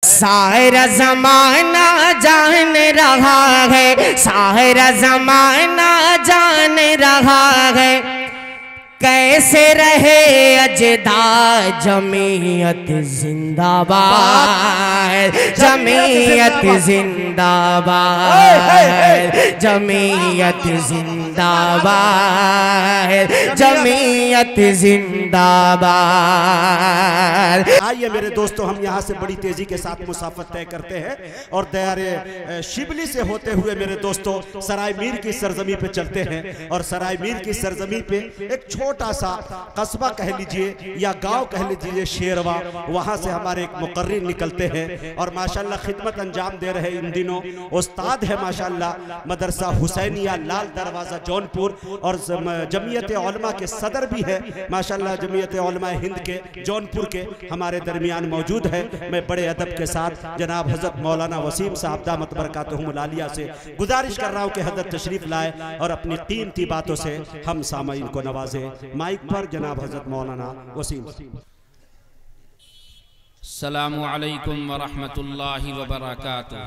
سارا زمانہ جان رہا ہے، سارا زمانہ جان رہا ہے، کیسے رہے اجداد جمعیت زندہ باد، جمعیت زندہ باد، جمعیت زندہ باد، جمعیت زندہ باد۔ آئیے میرے دوستو، ہم یہاں سے بڑی تیزی کے ساتھ مسافت طے کرتے ہیں اور دیار شبلی سے ہوتے ہوئے میرے دوستو سرائے میر کی سرزمین پہ چلتے ہیں، اور سرائے میر کی سرزمین پہ ایک چھوٹا سا قصبہ کہہ لیجئے یا گاؤں کہہ لیجئے شیروا، وہاں سے ہمارے ایک مقرر نکلتے ہیں اور ماشاءاللہ خدمت انجام دے رہے ان دنوں استاد ہے ماشاءاللہ مدرسہ حسینیہ لال دروازہ جونپور، اور جمعیت علماء کے صدر بھی ہے ماشاءاللہ، جمعیت علماء ہند کے جونپور کے ہمارے درمیان موجود ہے۔ میں بڑے ادب کے ساتھ جناب حضرت مولانا وسیم صاحب دامت برکاتہم العالیہ سے گزارش کر رہا ہوں کہ حضرت تشریف لائے اور اپنی قیمتی باتوں سے ہم سامعین کو نوازے۔ مائک پر جناب حضرت مولانا وسیم۔ السلام علیکم ورحمۃ اللہ وبرکاتہ۔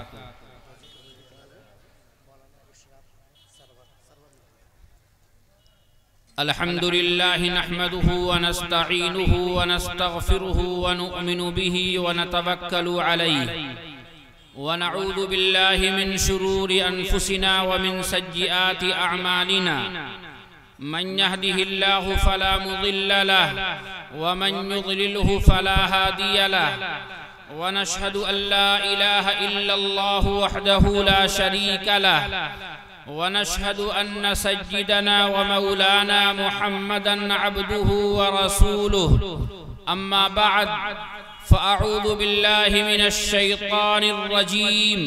الحمد للہ نحمده ونستعینه ونستغفره ونؤمن به ونتوکل علیہ ونعوذ باللہ من شرور انفسنا ومن سیئات اعمالنا، من يهده الله فلا مضل له ومن يضلله فلا هادي له، ونشهد أن لا إله إلا الله وحده لا شريك له، ونشهد أن سيدنا ومولانا محمدا عبده ورسوله، أما بعد فأعوذ بالله من الشيطان الرجيم،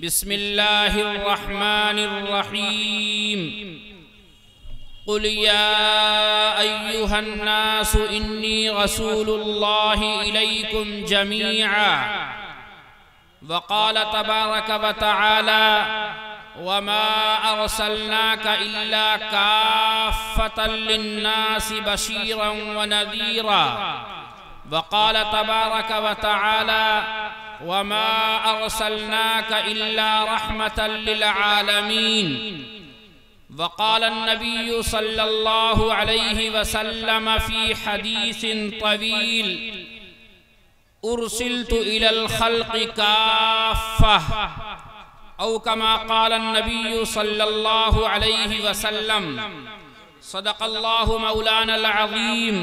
بسم الله الرحمن الرحيم، قل يا أيها الناس إني رسول الله إليكم جميعا، وقال تبارك وتعالى وما أرسلناك إلا كافة للناس بشيرا ونذيرا، وقال تبارك وتعالى وما أرسلناك إلا رحمة للعالمين، وقال النبي صلى الله عليه وسلم في حديث طويل أرسلت إلى الخلق كافة، أو كما قال النبي صلى الله عليه وسلم، صدق الله مولانا العظيم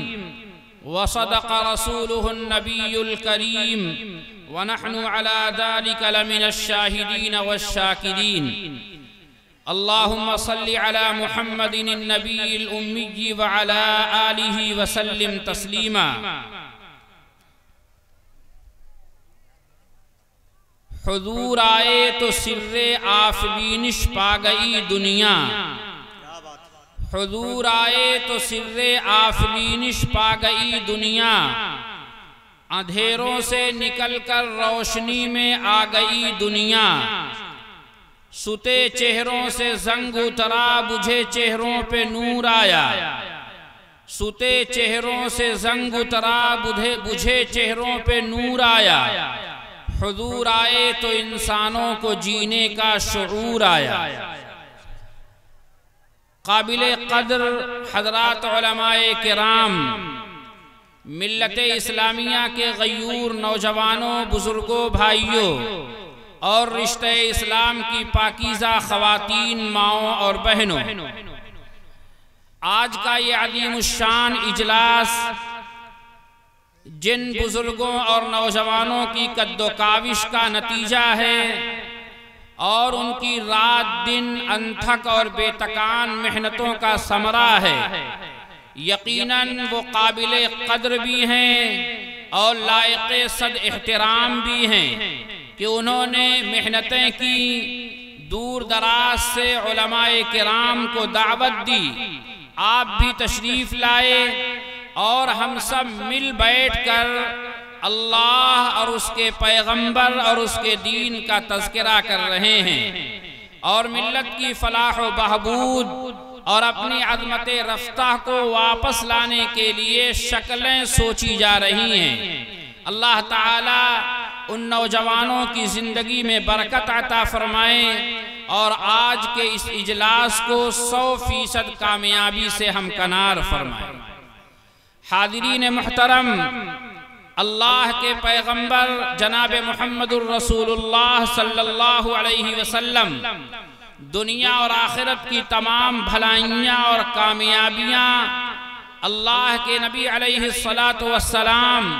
وصدق رسوله النبي الكريم، ونحن على ذلك لمن الشاهدين والشاكرين۔ اللهم صل على محمد النبي الأمي وعلى آله وسلم تسليما۔ حضور آئے تو سر آفرینش پا گئی دنیا، حضور آئے تو سر آفرینش پا گئی دنیا، اندھیروں سے نکل کر روشنی میں آ گئی دنیا، ستے چہروں سے زنگ اترا بجھے چہروں پہ نور آیا، ستے چہروں سے زنگ اترا بجھے چہروں پہ نور آیا، حضور آئے تو انسانوں کو جینے کا شعور آیا۔ قابل قدر حضرات علماء کرام، ملت اسلامیہ کے غیور نوجوانوں، بزرگوں، بھائیوں اور رشتہ اسلام کی پاکیزہ خواتین، ماؤں اور بہنوں، آج کا یہ عظیم الشان اجلاس جن بزرگوں اور نوجوانوں کی قد و کاوش کا نتیجہ ہے اور ان کی رات دن انتھک اور بے تکان محنتوں کا ثمرہ ہے، یقیناً وہ قابل قدر بھی ہیں اور لائق صد احترام بھی ہیں کہ انہوں نے محنتیں کی، دور دراز سے علماء کرام کو دعوت دی، آپ بھی تشریف لائے اور ہم سب مل بیٹھ کر اللہ اور اس کے پیغمبر اور اس کے دین کا تذکرہ کر رہے ہیں، اور ملت کی فلاح و بہبود اور اپنی عظمت رفتہ کو واپس لانے کے لیے شکلیں سوچی جا رہی ہیں۔ اللہ تعالی ان نوجوانوں کی زندگی میں برکت عطا فرمائیں اور آج کے اس اجلاس کو 100% کامیابی سے ہمکنار فرمائیں۔ حاضرین محترم، اللہ کے پیغمبر جناب محمد الرسول اللہ صلی اللہ علیہ وسلم دنیا اور آخرت کی تمام بھلائیاں اور کامیابیاں اللہ کے نبی علیہ السلام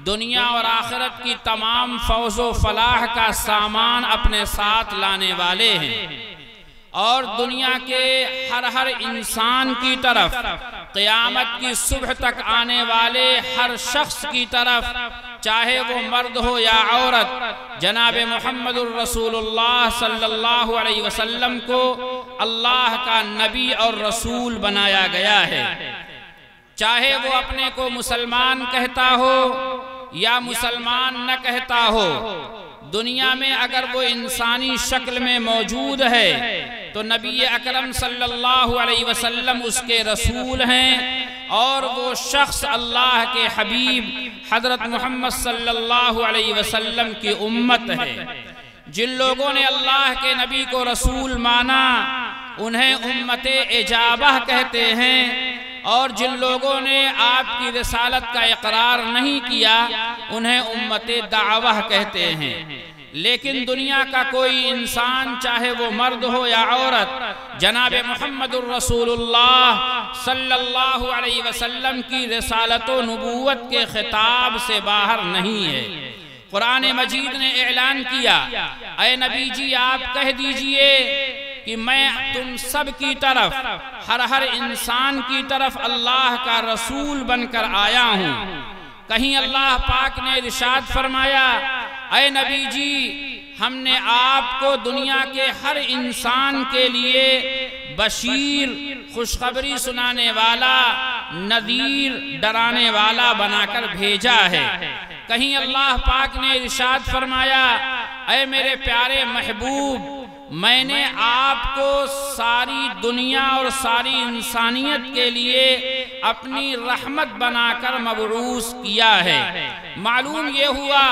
دنیا اور آخرت کی تمام فوز و فلاح کا سامان اپنے ساتھ لانے والے ہیں، اور دنیا کے ہر انسان کی طرف قیامت کی صبح تک آنے والے ہر شخص کی طرف، چاہے وہ مرد ہو یا عورت، جناب محمد الرسول اللہ صلی اللہ علیہ وسلم کو اللہ کا نبی اور رسول بنایا گیا ہے۔ چاہے وہ اپنے کو مسلمان کہتا ہو یا مسلمان نہ کہتا ہو، دنیا میں اگر وہ انسانی شکل میں موجود ہے تو نبی اکرم صلی اللہ علیہ وسلم اس کے رسول ہیں، اور وہ شخص اللہ کے حبیب حضرت محمد صلی اللہ علیہ وسلم کی امت ہے۔ جن لوگوں نے اللہ کے نبی کو رسول مانا انہیں امت اجابہ کہتے ہیں، اور جن لوگوں نے آپ کی رسالت کا اقرار نہیں کیا انہیں امت دعوہ کہتے ہیں۔ لیکن دنیا کا کوئی انسان، چاہے وہ مرد ہو یا عورت، جناب محمد الرسول اللہ صلی اللہ علیہ وسلم کی رسالت و نبوت کے خطاب سے باہر نہیں ہے۔ قرآن مجید نے اعلان کیا، اے نبی جی آپ کہہ دیجئے کہ میں تم سب کی طرف، ہر انسان کی طرف اللہ کا رسول بن کر آیا ہوں۔ کہیں اللہ پاک نے ارشاد فرمایا، اے نبی جی ہم نے آپ کو دنیا کے ہر انسان کے لیے بشیر، خوشخبری سنانے والا، نذیر، ڈرانے والا بنا کر بھیجا ہے۔ کہیں اللہ پاک نے ارشاد فرمایا، اے میرے پیارے محبوب میں نے آپ کو ساری دنیا اور ساری انسانیت کے لیے اپنی رحمت بنا کر مبعوث کیا ہے۔ معلوم یہ ہوا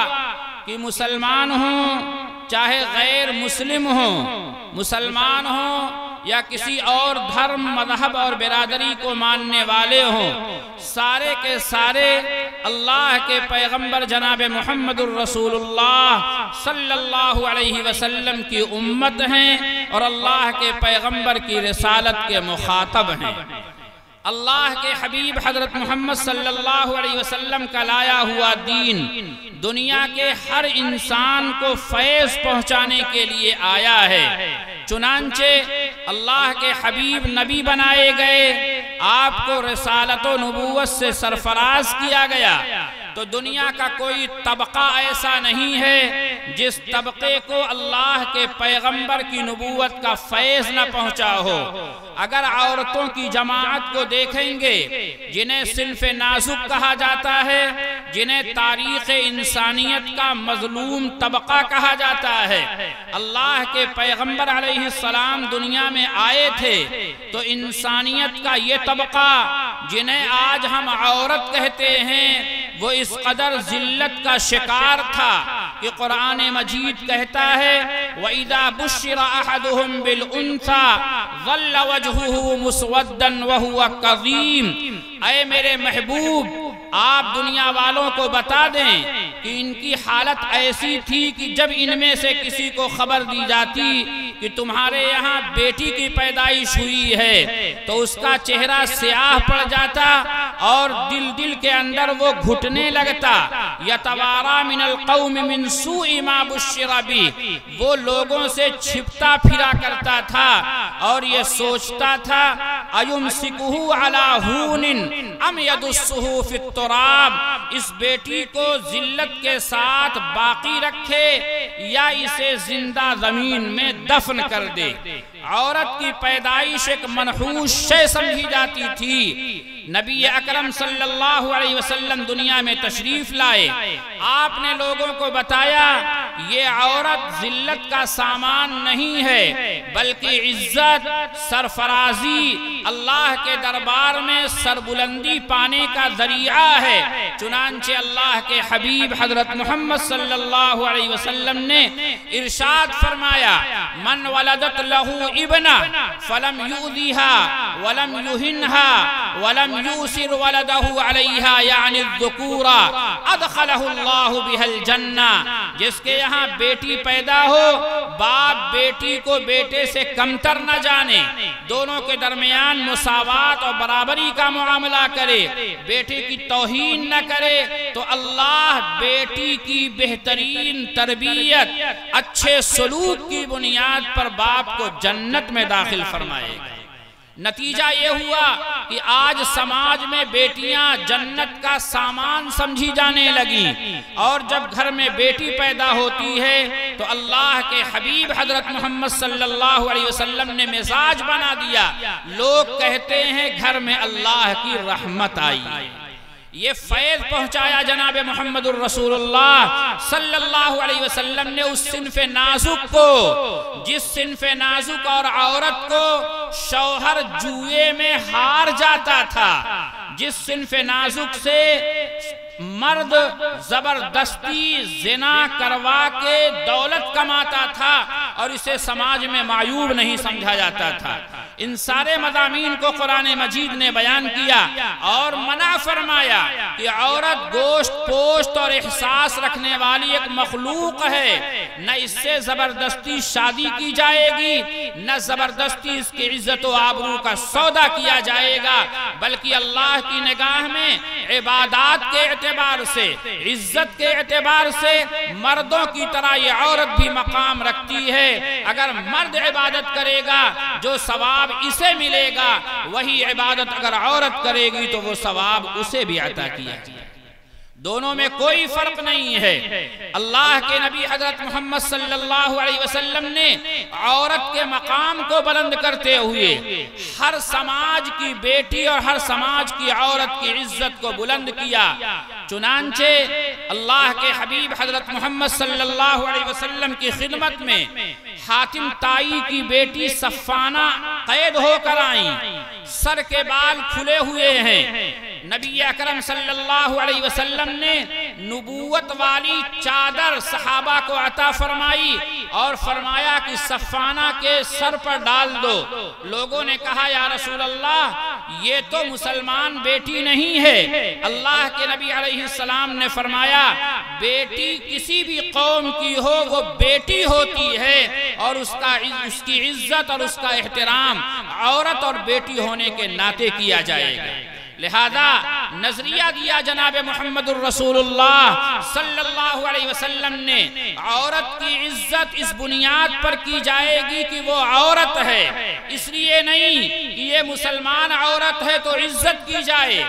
کہ مسلمان ہوں چاہے غیر مسلم ہوں، مسلمان ہوں یا کسی اور دھرم، مذہب اور برادری کو ماننے والے ہوں، سارے کے سارے اللہ کے پیغمبر جناب محمد الرسول اللہ صلی اللہ علیہ وسلم کی امت ہیں اور اللہ کے پیغمبر کی رسالت کے مخاطب ہیں۔ اللہ کے حبیب حضرت محمد صلی اللہ علیہ وسلم کا لایا ہوا دین دنیا کے ہر انسان کو فیض پہنچانے کے لیے آیا ہے۔ چنانچہ اللہ کے حبیب نبی بنائے گئے، آپ کو رسالت و نبوت سے سرفراز کیا گیا، تو دنیا کا کوئی طبقہ ایسا نہیں ہے جس طبقے کو اللہ کے پیغمبر کی نبوت کا فیض نہ پہنچا ہو۔ اگر عورتوں کی جماعت کو دیکھیں گے جنہیں صنف نازک کہا جاتا ہے، جنہیں تاریخ انسانیت کا مظلوم طبقہ کہا جاتا ہے، اللہ کے پیغمبر علیہ السلام دنیا میں آئے تھے تو انسانیت کا یہ طبقہ جنہیں آج ہم عورت کہتے ہیں وہ اس قدر ذلت کا شکار تھا کہ قرآن مجید کہتا ہے وَإِذَا بُشِّرَ أَحَدُهُمْ بِالْأُنْثَى ظَلَّ وَجْهُهُ مُسْوَدًّا وَهُوَ كَظِيمٌ۔ اے میرے محبوب آپ دنیا والوں کو بتا دیں کہ ان کی حالت ایسی تھی کہ جب ان میں سے کسی کو خبر دی جاتی کہ تمہارے یہاں بیٹی کی پیدائش ہوئی ہے تو اس کا چہرہ سیاہ پڑ جاتا اور دل کے اندر وہ گھٹنے لگتا۔ یتوارا من القوم من سوء ما بشر بہ، وہ لوگوں سے چھپتا پھرا کرتا تھا اور یہ سوچتا تھا ایمسکہ علی ہون ام یدسہ فی التراب، اس بیٹی کو ذلت کے ساتھ باقی رکھے یا اسے زندہ زمین میں دفن کر دے۔ عورت کی پیدائش ایک منحوس شے سمجھی جاتی تھی۔ نبی اکرم صلی اللہ علیہ وسلم دنیا میں تشریف لائے، آپ نے لوگوں کو بتایا یہ عورت ذلت کا سامان نہیں ہے بلکہ عزت، سرفرازی، اللہ کے دربار میں سربلندی پانے کا ذریعہ ہے۔ چنانچہ اللہ کے حبیب حضرت محمد صلی اللہ علیہ وسلم نے ارشاد فرمایا، من ولدت لہو ابنہ فلم یؤذیہا ولم یہنہا ولم یوسر ولدہ علیہا یعنی الذکورہ ادخلہ اللہ بہا الجنہ۔ جس کے یہاں بیٹی پیدا ہو، باپ بیٹی کو بیٹے سے کمتر نہ جانے، دونوں کے درمیان مساوات اور برابری کا معاملہ کرے، بیٹے کی توہین نہ کرے، تو اللہ بیٹی کی بہترین تربیت، اچھے سلوک کی بنیاد پر باپ کو جنت میں داخل فرمائے گا۔ نتیجہ یہ ہوا کہ آج سماج میں بیٹیاں جنت کا سامان سمجھی جانے لگیں، اور جب گھر میں بیٹی پیدا ہوتی ہے تو اللہ کے حبیب حضرت محمد صلی اللہ علیہ وسلم نے مزاج بنا دیا، لوگ کہتے ہیں گھر میں اللہ کی رحمت آئی۔ یہ فیض پہنچایا جناب محمد الرسول اللہ صلی اللہ علیہ وسلم نے اس صنف نازک کو، جس صنف نازک اور عورت کو شوہر جوئے میں ہار جاتا تھا، جس صنف نازک سے مرد زبردستی زنا کروا کے دولت کماتا تھا اور اسے سماج میں معیوب نہیں سمجھا جاتا تھا، ان سارے مضامین کو قرآن مجید نے بیان کیا اور منع فرمایا کہ عورت گوشت پوشت اور احساس رکھنے والی ایک مخلوق ہے، نہ اس سے زبردستی شادی کی جائے گی، نہ زبردستی اس کی عزت و آبرو کا سودا کیا جائے گا، بلکہ اللہ کی نگاہ میں عبادات کے اعتبار سے، عزت کے اعتبار سے مردوں کی طرح یہ عورت بھی مقام رکھتی ہے۔ اگر مرد عبادت کرے گا جو ثواب اسے ملے گا، وہی عبادت اگر عورت کرے گی تو وہ ثواب اسے بھی عطا کیا جائے گا۔ دونوں میں کوئی فرق نہیں ہے۔ اللہ کے نبی حضرت محمد صلی اللہ علیہ وسلم نے عورت کے مقام کو بلند کرتے ہوئے ہر سماج کی بیٹی اور ہر سماج کی عورت کی عزت کو بلند کیا۔ چنانچہ اللہ کے حبیب حضرت محمد صلی اللہ علیہ وسلم کی خدمت میں حاتم تائی کی بیٹی صفانہ قید ہو کر آئیں، سر کے بال کھلے ہوئے ہیں۔ نبی اکرم صلی اللہ علیہ وسلم نے نبوت والی چادر صحابہ کو عطا فرمائی اور فرمایا کہ صفانہ کے سر پر ڈال دو۔ لوگوں نے کہا یا رسول اللہ یہ تو مسلمان بیٹی نہیں ہے۔ اللہ کے نبی علیہ السلام نے فرمایا بیٹی کسی بھی قوم کی ہو وہ بیٹی ہوتی ہے، اور اس کی عزت اور اس کا احترام عورت اور بیٹی ہونے کے ناطے کیا جائے گا۔ لہذا نظریہ دیا جناب محمد الرسول اللہ صلی اللہ علیہ وسلم نے، عورت کی عزت اس بنیاد پر کی جائے گی کہ وہ عورت ہے، اس لیے نہیں کہ یہ مسلمان عورت ہے تو عزت کی جائے،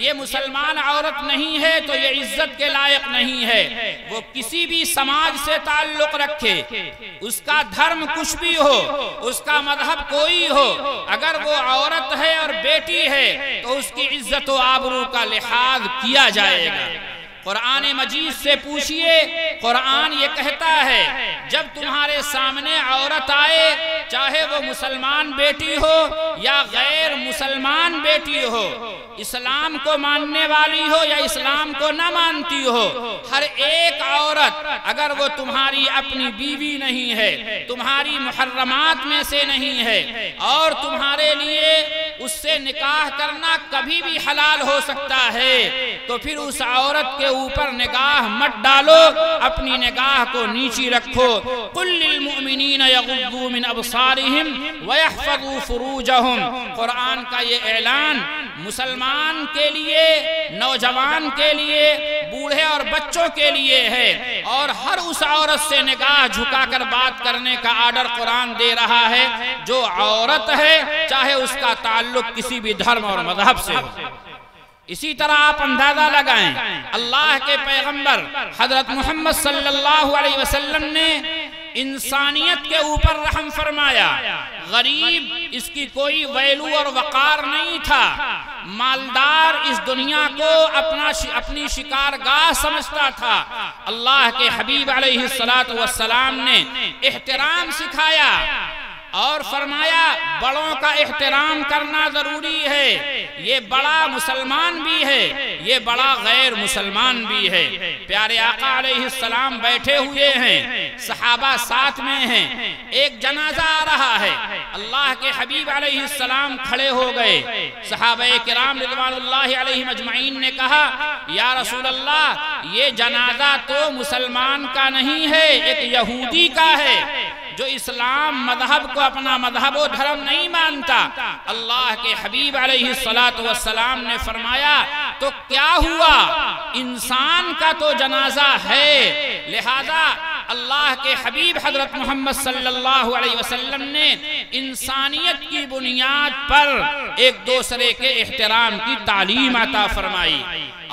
یہ مسلمان عورت نہیں ہے تو یہ عزت کے لائق نہیں ہے۔ وہ کسی بھی سماج سے تعلق رکھے، اس کا دھرم کچھ بھی ہو، اس کا مذہب کوئی ہو، اگر وہ عورت ہے اور بیٹی ہے تو اس کی عزت و آبرو کا لحاظ کیا جائے گا۔ قرآن مجید سے پوچھئے، قرآن یہ کہتا ہے جب تمہارے سامنے عورت آئے، چاہے وہ مسلمان بیٹی ہو یا غیر مسلمان بیٹی ہو، اسلام کو ماننے والی ہو یا اسلام کو نہ مانتی ہو، ہر ایک عورت اگر وہ تمہاری اپنی بیوی نہیں ہے، تمہاری محرمات میں سے نہیں ہے، اور تمہارے لیے اس سے نکاح کرنا کبھی بھی حلال ہو سکتا ہے، تو پھر اس عورت کے اوپر نگاہ مت ڈالو، اپنی نگاہ کو نیچی رکھو۔ قل للمؤمنین یغضوا من ابصارہم ویحفظوا فروجہم۔ قرآن کا یہ اعلان مسلمان کے لیے، نوجوان کے لیے، بوڑھے اور بچوں کے لیے ہے، اور ہر اس عورت سے نگاہ جھکا کر بات کرنے کا آرڈر قرآن دے رہا ہے جو عورت ہے، چاہے اس کا تعلق کسی بھی دھرم اور مذہب سے ہو۔ اسی طرح آپ اندازہ لگائیں، اللہ کے پیغمبر حضرت محمد صلی اللہ علیہ وسلم نے انسانیت کے اوپر رحم فرمایا. غریب اس کی کوئی ویلو اور وقار نہیں تھا. مالدار اس دنیا کو اپنی شکارگاہ سمجھتا تھا. اللہ کے حبیب علیہ السلام نے احترام سکھایا اور فرمایا بڑوں کا احترام کرنا ضروری ہے. یہ بڑا مسلمان بھی ہے, یہ بڑا غیر مسلمان بھی ہے. پیارے آقا علیہ السلام بیٹھے ہوئے ہیں, صحابہ ساتھ میں ہیں, ایک جنازہ آ رہا ہے. اللہ کے حبیب علیہ السلام کھڑے ہو گئے. صحابہ کرام رضوان اللہ علیہم اجمعین نے کہا یا رسول اللہ یہ جنازہ تو مسلمان کا نہیں ہے, ایک یہودی کا ہے جو اسلام مذہب کو اپنا مذہب و دھرم نہیں مانتا. اللہ کے حبیب علیہ السلام نے فرمایا تو کیا ہوا, انسان کا تو جنازہ ہے. لہذا اللہ کے حبیب حضرت محمد صلی اللہ علیہ وسلم نے انسانیت کی بنیاد پر ایک دوسرے کے احترام کی تعلیم عطا فرمائی.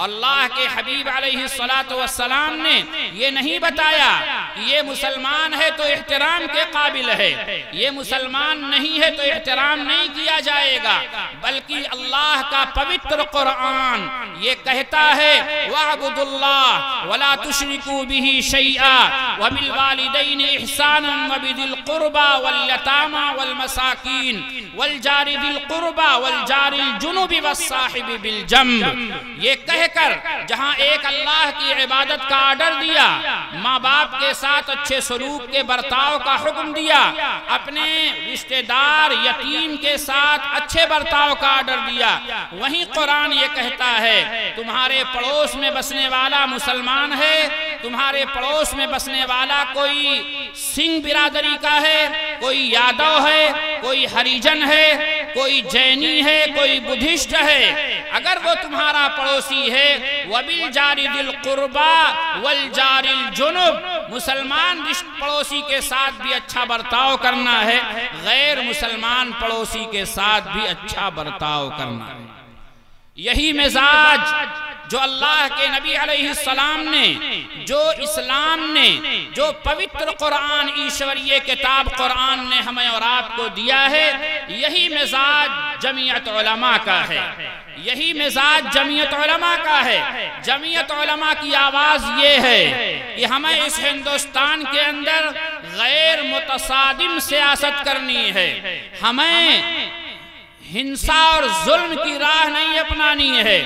اللہ کے حبیب علیہ السلام نے یہ نہیں بتایا کہ یہ مسلمان ہے تو احترام کے قابل ہے, یہ مسلمان نہیں ہے تو احترام نہیں کیا جائے گا, بلکہ اللہ کا پوتر قرآن یہ کہتا ہے وَاعْبُدُوا اللَّهَ وَلَا تُشْرِكُوا بِهِ شَيْئًا وَبِالْوَالِدَيْنِ إِحْسَانًا وَبِذِي الْقُرْبَى وَالْيَتَامَى وَالْمَسَاكِينِ وَالْجَارِ ذِي الْقُرْبَى وَالْجَارِ الْجُنُبِ وَالصَّاحِبِ بِالْجَنبِ. یہ کہہ کر جہاں ایک اللہ کی عبادت کا آرڈر دیا, ماں باپ کے ساتھ اچھے سلوک کے برتاؤ کا حکم دیا, اپنے رشتہ دار یتیم کے ساتھ اچھے برتاؤ کا آرڈر دیا, وہیں قرآن یہ کہتا ہے تمہارے پڑوس میں بسنے والا مسلمان ہے, تمہارے پڑوس میں بسنے والا کوئی سنگھ برادری کا ہے, کوئی یادو ہے, کوئی ہریجن ہے, کوئی جینی ہے, کوئی بدھسٹ ہے, اگر وہ تمہارا پڑوسی ہے وَبِالْجَارِ ذِي الْقُرْبَى وَالْجَارِ الْجُنُبِ, مسلمان پڑوسی کے ساتھ بھی اچھا برتاؤ کرنا ہے, غیر مسلمان پڑوسی کے ساتھ بھی اچھا برتاؤ کرنا ہے. یہی مزاج جو اللہ کے نبی علیہ السلام نے, جو اسلام نے, جو پوتر قرآن ایشوریہ کتاب قرآن نے ہمیں اور آپ کو دیا ہے, یہی مزاج جمعیت علماء کا ہے, یہی مزاج جمعیت علماء کا ہے. جمعیت علماء کی آواز یہ ہے کہ ہمیں اس ہندوستان کے اندر غیر متصادم سیاست کرنی ہے, ہمیں ہنسا اور ظلم کی راہ نہیں اپنانی ہے,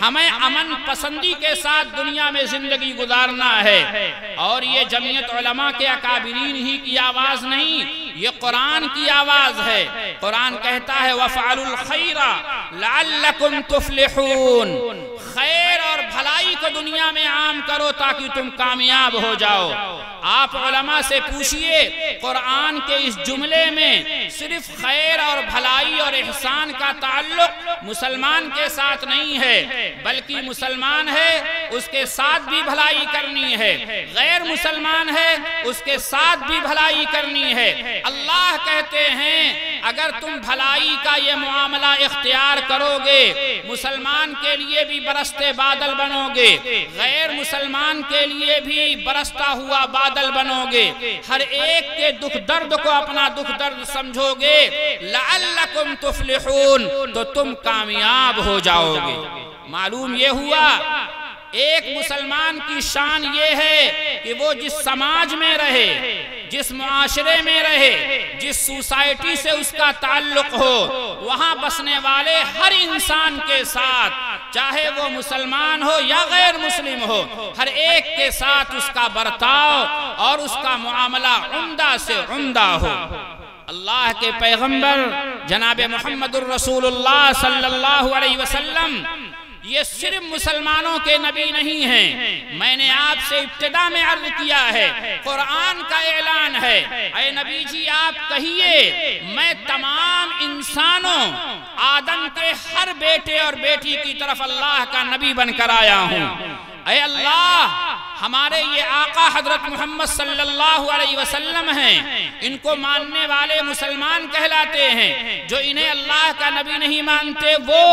ہمیں امن پسندی کے ساتھ دنیا میں زندگی گزارنا ہے. اور یہ جمعیت علماء کے اکابرین ہی کی آواز نہیں, یہ قرآن کی آواز ہے. قرآن کہتا ہے وَفْعَلُوا الْخَيْرَ لَعَلَّكُمْ تُفْلِحُونَ, خیر اور بھلائی کو دنیا میں عام کرو تاکہ تم کامیاب ہو جاؤ. آپ علماء سے پوچھئے قرآن کے اس جملے میں صرف خیر اور بھلائی اور احسان کا تعلق مسلمان کے ساتھ نہیں ہے, بلکہ مسلمان ہے اس کے ساتھ بھی بھلائی کرنی ہے, غیر مسلمان ہے اس کے ساتھ بھی بھلائی کرنی ہے. اللہ کہتے ہیں اگر تم بھلائی کا یہ معاملہ اختیار کرو گے, مسلمان کے لیے بھی برستے بادل بنو گے, غیر مسلمان کے لیے بھی برستا ہوا بادل بنو گے, ہر ایک کے دکھ درد کو اپنا دکھ درد سمجھو گے, لعلکم تفلحون, تو تم کامیاب ہو جاؤ گے. معلوم یہ ہوا ایک مسلمان کی شان یہ ہے کہ وہ جس سماج میں رہے, جس معاشرے میں رہے, جس سوسائٹی سے اس کا تعلق ہو, وہاں بسنے والے ہر انسان کے ساتھ, چاہے وہ مسلمان ہو یا غیر مسلم ہو, ہر ایک کے ساتھ اس کا برتاؤ اور اس کا معاملہ عمدہ سے عمدہ ہو. اللہ کے پیغمبر جناب محمد الرسول اللہ صلی اللہ علیہ وسلم یہ صرف مسلمانوں کے نبی نہیں ہیں. میں نے آپ سے ابتدا میں عرض کیا ہے قرآن کا اعلان ہے, اے نبی جی آپ کہیے میں تمام انسانوں آدم کے ہر بیٹے اور بیٹی کی طرف اللہ کا نبی بن کر آیا ہوں. اے اللہ ہمارے یہ آقا حضرت محمد صلی اللہ علیہ وسلم ہیں، ان کو ماننے والے مسلمان کہلاتے ہیں۔ جو انہیں اللہ کا نبی نہیں مانتے وہ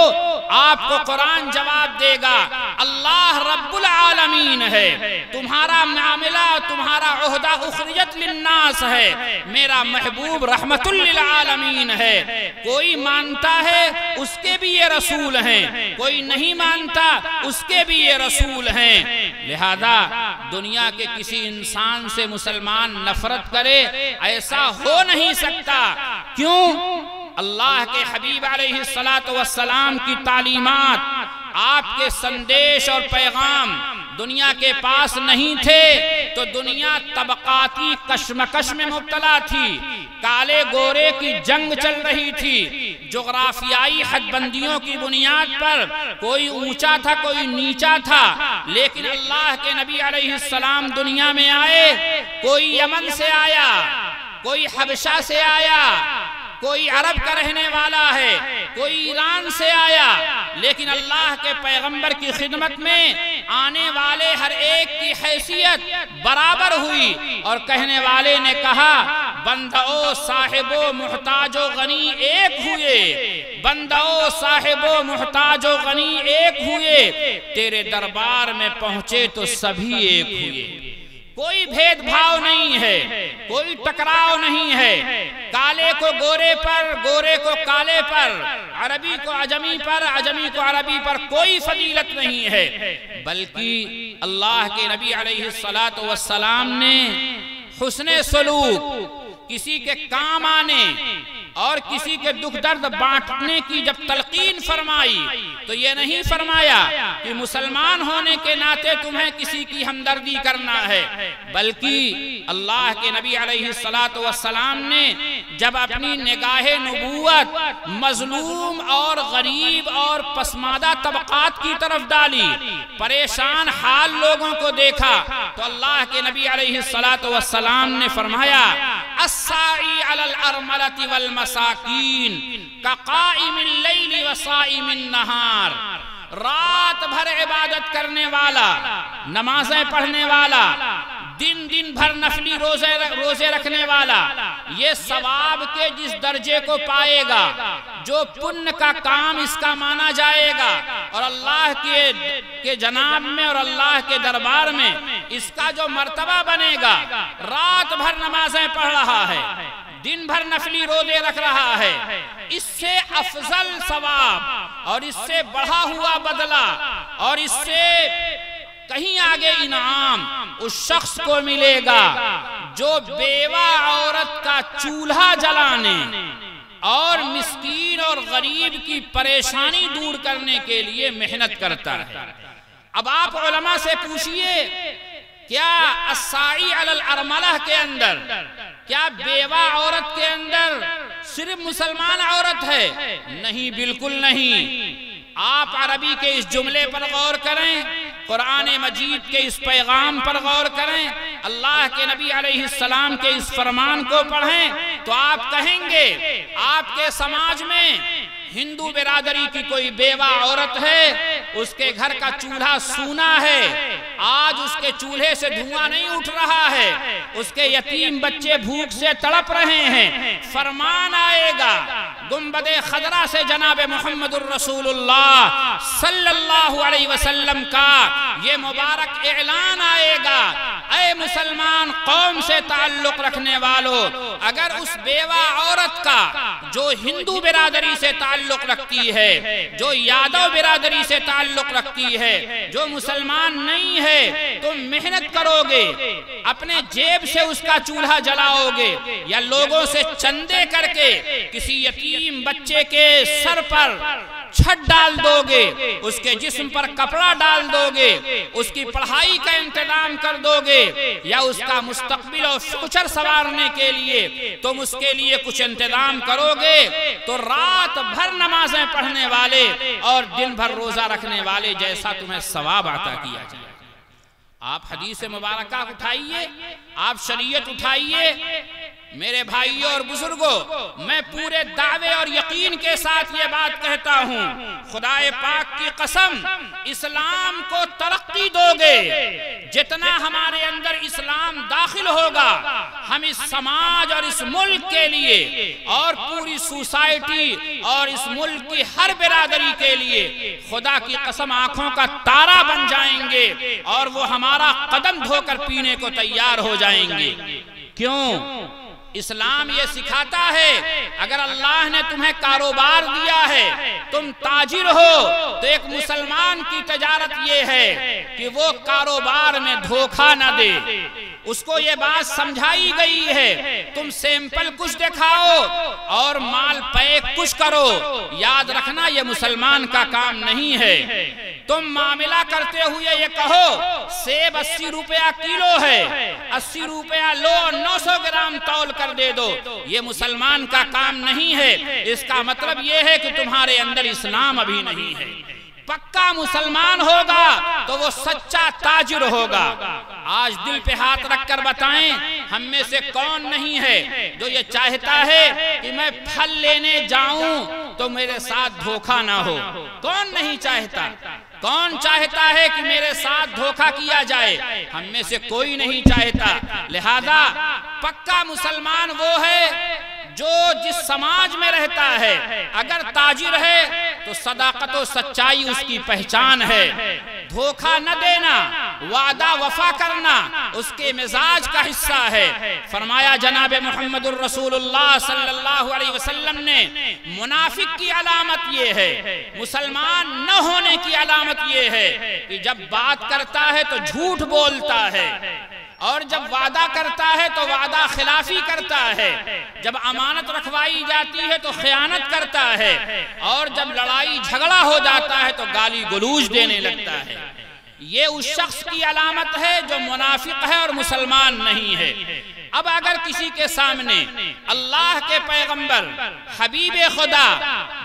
آپ کو قرآن جواب دے گا، اللہ رب العالمین ہے، تمہارا معاملہ تمہارا عہدہ اخرجت للناس ہے، میرا محبوب رحمت للعالمین ہے۔ کوئی مانتا ہے اس کے بھی یہ رسول ہیں، کوئی نہیں مانتا اس کے بھی یہ رسول ہیں۔ لہذا دنیا کے کسی انسان سے مسلمان نفرت کرے ایسا ہو نہیں سکتا۔ کیوں؟ اللہ کے حبیب علیہ السلام کی تعلیمات، آپ کے سندیش اور پیغام دنیا کے پاس نہیں تھے تو دنیا طبقاتی کشمکش میں مبتلا تھی، کالے گورے کی جنگ چل رہی تھی، جغرافیائی حد بندیوں کی بنیاد پر کوئی اونچا تھا کوئی نیچا تھا، لیکن اللہ کے نبی علیہ السلام دنیا میں آئے، کوئی یمن سے آیا، کوئی حبشہ سے آیا، کوئی عرب کا رہنے والا ہے، کوئی ایران سے آیا، لیکن اللہ کے پیغمبر کی خدمت میں آنے والے ہر ایک کی حیثیت برابر ہوئی، اور کہنے والے نے کہا بندو صاحب و محتاج و غنی ایک ہوئے، بندو صاحب و محتاج و غنی ایک ہوئے، تیرے دربار میں پہنچے تو سبھی ایک ہوئے۔ کوئی بھید بھاؤ نہیں ہے، کوئی ٹکراؤ نہیں ہے، کالے کو گورے پر، گورے کو کالے پر، عربی کو عجمی پر، عجمی کو عربی پر کوئی فضیلت نہیں ہے، بلکہ اللہ کے نبی علیہ السلام نے حسن سلوک، کسی کے کام آنے اور کسی کے دکھ درد بانٹنے کی جب تلقین فرمائی تو یہ نہیں فرمایا کہ مسلمان ہونے کے ناطے تمہیں کسی کی ہمدردی کرنا ہے، بلکہ اللہ کے نبی علیہ السلام نے جب اپنی نگاہ نبوت مظلوم اور غریب اور پسماندہ طبقات کی طرف ڈالی، پریشان حال لوگوں کو دیکھا، تو اللہ کے نبی علیہ السلام نے فرمایا الساعی علی الارملۃ والمساکین کقائم اللیل وصائم النہار، رات بھر عبادت کرنے والا، نمازیں پڑھنے والا، دن دن بھر نفلی روزے رکھنے والا، یہ ثواب کے جس درجے کو پائے گا، جو پن کا کام اس کا مانا جائے گا، اور اللہ کے جناب میں اور اللہ کے دربار میں اس کا جو مرتبہ بنے گا، رات بھر نمازیں پڑھ رہا ہے، دن بھر نفلی روزے رکھ رہا ہے، اس سے افضل ثواب اور اس سے بڑھا ہوا بدلہ اور اس سے کہیں آگے انعام اس شخص کو ملے گا جو بیوہ عورت کا چولہا جلانے اور مسکین اور غریب کی پریشانی دور کرنے کے لیے محنت کرتا ہے۔ اب آپ علماء سے پوچھئے کیا الساعی علی الارملہ کے اندر، کیا بیوہ عورت کے اندر صرف مسلمان عورت ہے؟ نہیں، بالکل نہیں۔ آپ عربی کے اس جملے پر غور کریں، قرآن مجید کے اس پیغام پر غور کریں، اللہ کے نبی علیہ السلام کے اس فرمان کو پڑھیں تو آپ کہیں گے آپ کے سماج میں ہندو برادری کی کوئی بیوہ عورت ہے، اس کے گھر کا چولہا سونا ہے، آج اس کے چولہے سے دھواں نہیں اٹھ رہا ہے، اس کے یتیم بچے بھوک سے تڑپ رہے ہیں، فرمان آئے گا گنبد خضرا سے جناب محمد الرسول اللہ صلی اللہ علیہ وسلم کا یہ مبارک اعلان آئے گا، اے مسلمان قوم سے تعلق رکھنے والوں، اگر اس بیوہ عورت کا جو ہندو برادری سے تعلق رکھتی ہے، جو یادو برادری سے تعلق رکھتی ہے، جو مسلمان نہیں ہے، تم محنت کرو گے، اپنے جیب سے اس کا چولہا جلاؤ گے یا لوگوں سے چندے کر کے کسی یتیم بچے کے سر پر چھت ڈال دو گے، اس کے جسم پر کپڑا ڈال دو گے، اس کی پڑھائی کا انتظام کر دو گے یا اس کا مستقبل اور فیوچر سنوارنے کے لیے تم اس کے لیے کچھ انتظام کرو گے، تو رات بھر نمازیں پڑھنے والے اور دن بھر روزہ رکھنے والے جیسا تمہیں ثواب عطا کیا جائے۔ آپ حدیث مبارکہ اٹھائیے، آپ شریعت اٹھائیے، میرے بھائیوں اور بزرگوں، میں پورے دعوے اور یقین کے ساتھ یہ بات کہتا ہوں، خدائے پاک کی قسم، اسلام کو ترقی دو گے جتنا ہمارے اندر اسلام داخل ہوگا، ہم اس سماج اور اس ملک کے لیے اور پوری سوسائٹی اور اس ملک کی ہر برادری کے لیے خدا کی قسم آنکھوں کا تارا بن جائیں گے اور وہ ہمارا قدم دھو کر پینے کو تیار ہو جائیں گے۔ کیوں؟ اسلام یہ سکھاتا ہے اگر اللہ نے تمہیں کاروبار دیا ہے، تم تاجر ہو، تو ایک مسلمان کی تجارت یہ ہے کہ وہ کاروبار میں دھوکہ نہ دے۔ اس کو یہ بات سمجھائی گئی ہے، تم سیمپل کچھ دکھاؤ اور مال پیک کچھ کرو، یاد رکھنا یہ مسلمان کا کام نہیں ہے۔ تم معاملہ کرتے ہوئے یہ کہو سیب 80 روپیہ کلو ہے، 80 روپیہ لو اور 900 گرام تول کر دے دو، یہ مسلمان کا کام نہیں ہے۔ اس کا مطلب یہ ہے کہ تمہارے اندر اسلام ابھی نہیں ہے۔ پکا مسلمان ہوگا تو وہ سچا تاجر ہوگا۔ آج دل پہ ہاتھ رکھ کر بتائیں، ہم میں سے کون نہیں ہے جو یہ چاہتا ہے کہ میں پھل لینے جاؤں تو میرے ساتھ دھوکہ نہ ہو؟ کون نہیں چاہتا؟ کون چاہتا ہے کہ میرے ساتھ دھوکہ کیا جائے؟ ہم میں سے کوئی نہیں چاہتا۔ لہذا پکا مسلمان وہ ہے جو جس سماج میں رہتا ہے، اگر تاجر ہے تو صداقت و سچائی اس کی پہچان ہے، دھوکہ نہ دینا، وعدہ وفا کرنا اس کے مزاج کا حصہ ہے۔ فرمایا جناب محمد الرسول اللہ صلی اللہ علیہ وسلم نے، منافق کی علامت یہ ہے، مسلمان نہ ہونے کی علامت یہ ہے کہ جب بات کرتا ہے تو جھوٹ بولتا ہے، اور جب وعدہ کرتا ہے تو وعدہ خلافی کرتا ہے، جب امانت رکھوائی جاتی ہے تو خیانت کرتا ہے، اور جب لڑائی جھگڑا ہو جاتا ہے تو گالی گلوچ دینے لگتا ہے۔ یہ اس شخص کی علامت ہے جو منافق ہے اور مسلمان نہیں ہے۔ اب اگر کسی کے سامنے اللہ کے پیغمبر حبیب خدا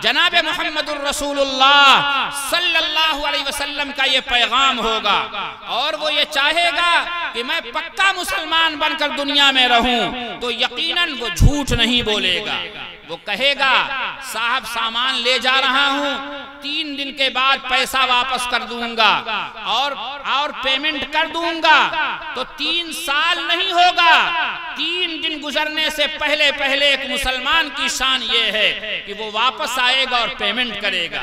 جناب محمد الرسول اللہ صلی اللہ علیہ وسلم کا یہ پیغام ہوگا اور وہ یہ چاہے گا کہ میں پکا مسلمان بن کر دنیا میں رہوں، تو یقیناً وہ جھوٹ نہیں بولے گا۔ وہ کہے گا صاحب سامان لے جا رہا ہوں، 3 دن کے بعد پیسہ واپس کر دوں گا اور پیمنٹ کر دوں گا، تو 3 سال نہیں ہوگا، 3 دن گزرنے سے پہلے ایک مسلمان کی شان یہ ہے کہ وہ واپس آئے گا اور پیمنٹ کرے گا۔